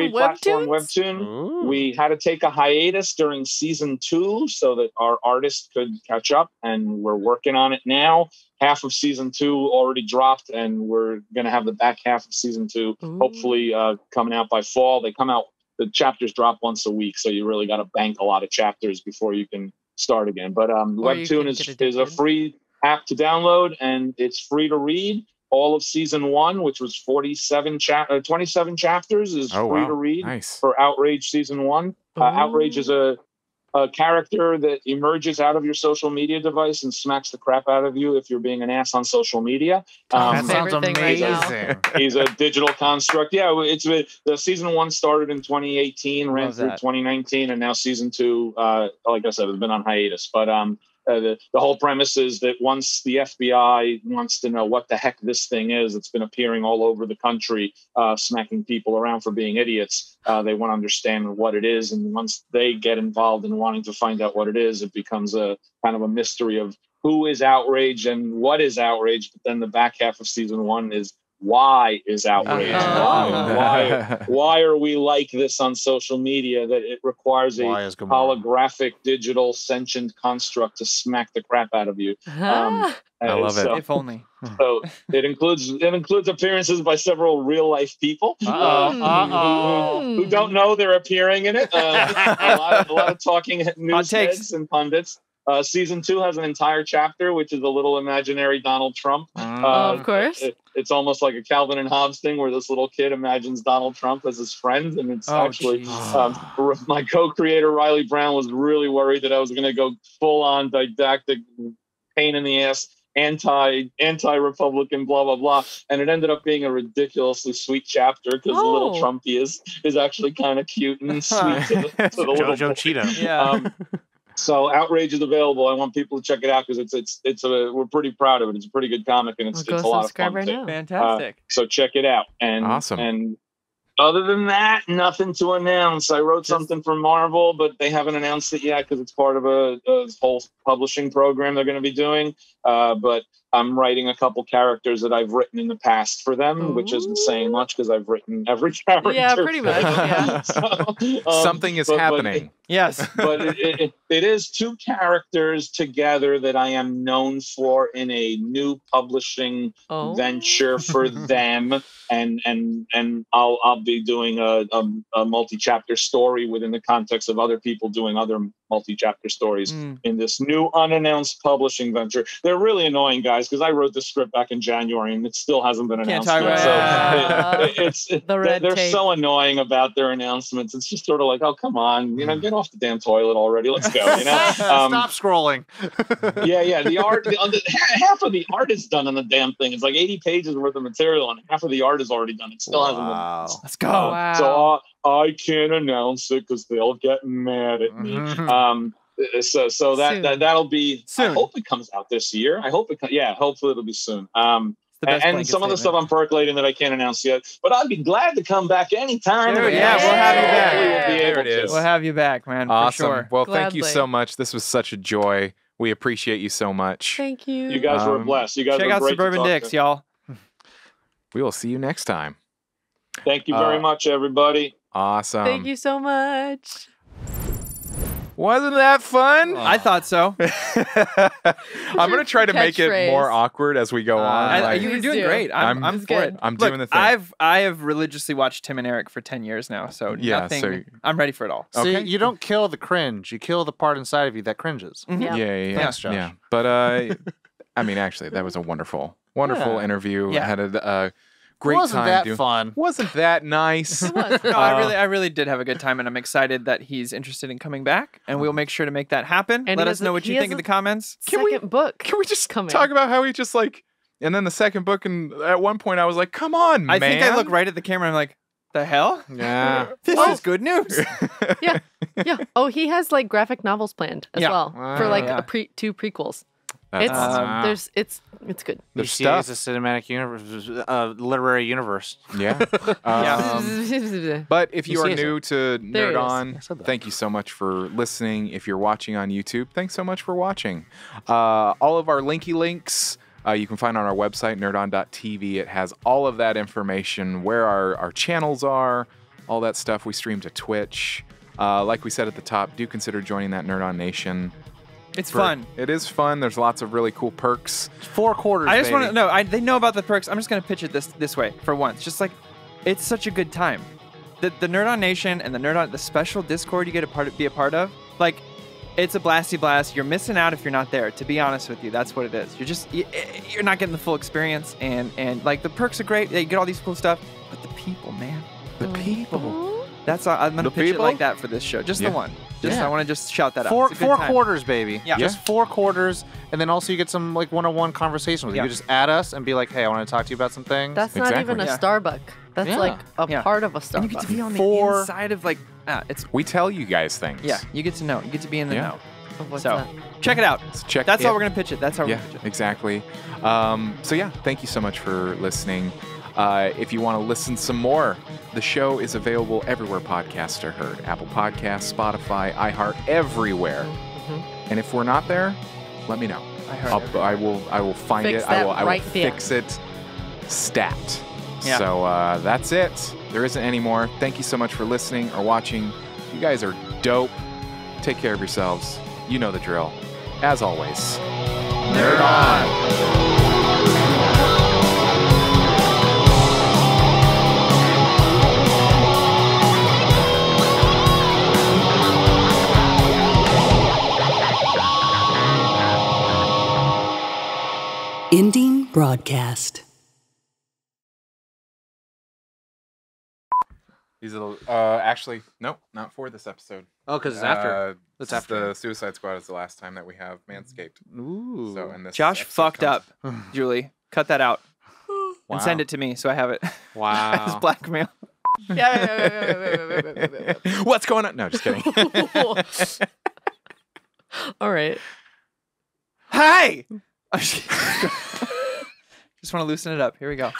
platform Webtoon. We had to take a hiatus during season 2 so that our artists could catch up, and we're working on it now. Half of season 2 already dropped, and we're going to have the back half of season 2 hopefully coming out by fall. They come out, the chapters drop once a week, so you really got to bank a lot of chapters before you can start again. But Webtoon is a free app to download, and it's free to read. All of season 1, which was 27 chapters, is free to read for Outrage season 1. Outrage is a character that emerges out of your social media device and smacks the crap out of you if you're being an ass on social media. That sounds amazing. He's a digital construct. Yeah, the season 1 started in 2018, ran through 2019, and now season 2, like I said, has been on hiatus. But the whole premise is that once the FBI wants to know what the heck this thing is, it's been appearing all over the country, smacking people around for being idiots. They want to understand what it is. And once they get involved in wanting to find out what it is, it becomes a kind of a mystery of who is Outrage and what is Outrage. But then the back half of season 1 is why is Outrage? Why are we like this on social media that it requires a holographic, digital, sentient construct to smack the crap out of you? I love it. If only. So it includes appearances by several real life people who don't know they're appearing in it. A lot of talking news heads and pundits. Season 2 has an entire chapter, which is a little imaginary Donald Trump. Of course. It's almost like a Calvin and Hobbes thing where this little kid imagines Donald Trump as his friend. And it's actually my co-creator, Riley Brown, was really worried that I was going to go full on didactic, pain in the ass, anti-Republican, blah, blah, blah. And it ended up being a ridiculously sweet chapter because the little Trumpy is actually kind of cute and sweet to the little Jojo Cheeto. Yeah. So Outrage is available. I want people to check it out because we're pretty proud of it. It's a pretty good comic, and it's a lot of fun too. Fantastic. So check it out. And awesome. And other than that, nothing to announce. I wrote something for Marvel, but they haven't announced it yet because it's part of a whole publishing program they're going to be doing. But I'm writing a couple characters that I've written in the past for them, which isn't saying much because I've written every character. Yeah, pretty much. Yeah. Something is happening. Yes. But it is 2 characters together that I am known for in a new publishing venture for them. And I'll be doing a multi-chapter story within the context of other people doing other multi-chapter stories in this new unannounced publishing venture. They're really annoying, guys, because I wrote the script back in January and it still hasn't been announced yet. So they're so annoying about their announcements. It's just sort of like, oh, come on, get off the damn toilet already. Let's go. Stop scrolling. Yeah. The art, half of the art is done on the damn thing. It's like 80 pages worth of material, and half of the art is already done. It still hasn't been announced. Let's go. So I can't announce it because they'll get mad at me. So that'll be soon. I hope it comes out this year. Hopefully it'll be soon. And some of the stuff I'm percolating that I can't announce yet, but I'd be glad to come back anytime. We'll have you back. We'll have you back, man. Awesome. For sure. Well, thank you so much. This was such a joy. We appreciate you so much. Thank you. You guys were blessed. You guys check were out great Suburban Dicks, y'all. We will see you next time. Thank you very much, everybody. Awesome. Thank you so much. Wasn't that fun? I thought so. I'm gonna try to make it more awkward as we go on. You're doing great. I'm for it. I'm doing the thing. I have religiously watched Tim and Eric for 10 years now, so nothing. I'm ready for it all. See, you don't kill the cringe. You kill the part inside of you that cringes. Yeah. Thanks, Josh. Yeah. But I mean, actually, that was a wonderful interview. Yeah. I had a great Wasn't time. that fun? Wasn't that nice? It was. No, I really did have a good time, and I'm excited that he's interested in coming back, and we'll make sure to make that happen. And Let us know what you think in the comments. Second book. Can we just coming? talk about how he just like, and then the second book, and at one point I was like, come on, man. I think I look right at the camera and I'm like, the hell? Yeah. This is good news. Yeah. Oh, he has like graphic novels planned as well for like two prequels. It's good. There's DC stuff. is a cinematic universe, literary universe. Yeah. But if you are new to Nerd On, thank you so much for listening. If you're watching on YouTube, thanks so much for watching. All of our links you can find on our website, nerdon.tv. It has all of that information, where our channels are, all that stuff. We stream to Twitch. Like we said at the top, do consider joining that Nerd On Nation. It's fun. It is fun. There's lots of really cool perks. 4 quarters. I just want to know. They know about the perks. I'm just going to pitch it this way for once. Just like, it's such a good time. The Nerd On Nation and the special Discord you get to be a part of. Like, it's a blasty blast. You're missing out if you're not there. To be honest with you, that's what it is. You're not getting the full experience. And like the perks are great. You get all these cool stuff. But the people, man, the people. That's I'm going to pitch it like that for this show. Just the one. I want to just shout that out. 4 quarters, baby. Yeah. Just 4 quarters, and then also you get some like one-on-one conversation with you. You just add us and be like, hey, I want to talk to you about some things. That's not even a Starbucks. That's like a part of a Starbucks. And you get to be on the inside of like, we tell you guys things. Yeah, you get to know. You get to be in the know. What's so that? check it out. That's how we're gonna pitch it. That's how we're Yeah, gonna pitch it. exactly. Thank you so much for listening. If you want to listen some more, the show is available everywhere podcasts are heard. Apple Podcasts, Spotify, iHeart, everywhere. And if we're not there, let me know. I will find Fix it. I will right fix it. Stat. Yeah. So that's it. There isn't any more. Thank you so much for listening or watching. You guys are dope. Take care of yourselves. You know the drill. As always, Nerd On! Ending broadcast. These are actually nope, not for this episode. Oh, because it's after. It's after the Suicide Squad is the last time that we have Manscaped. Ooh. So and this Josh episode fucked comes- up, Julie. Cut that out and send it to me so I have it as Wow. blackmail. What's going on? No, just kidding. All right. Hi. Just want to loosen it up. Here we go.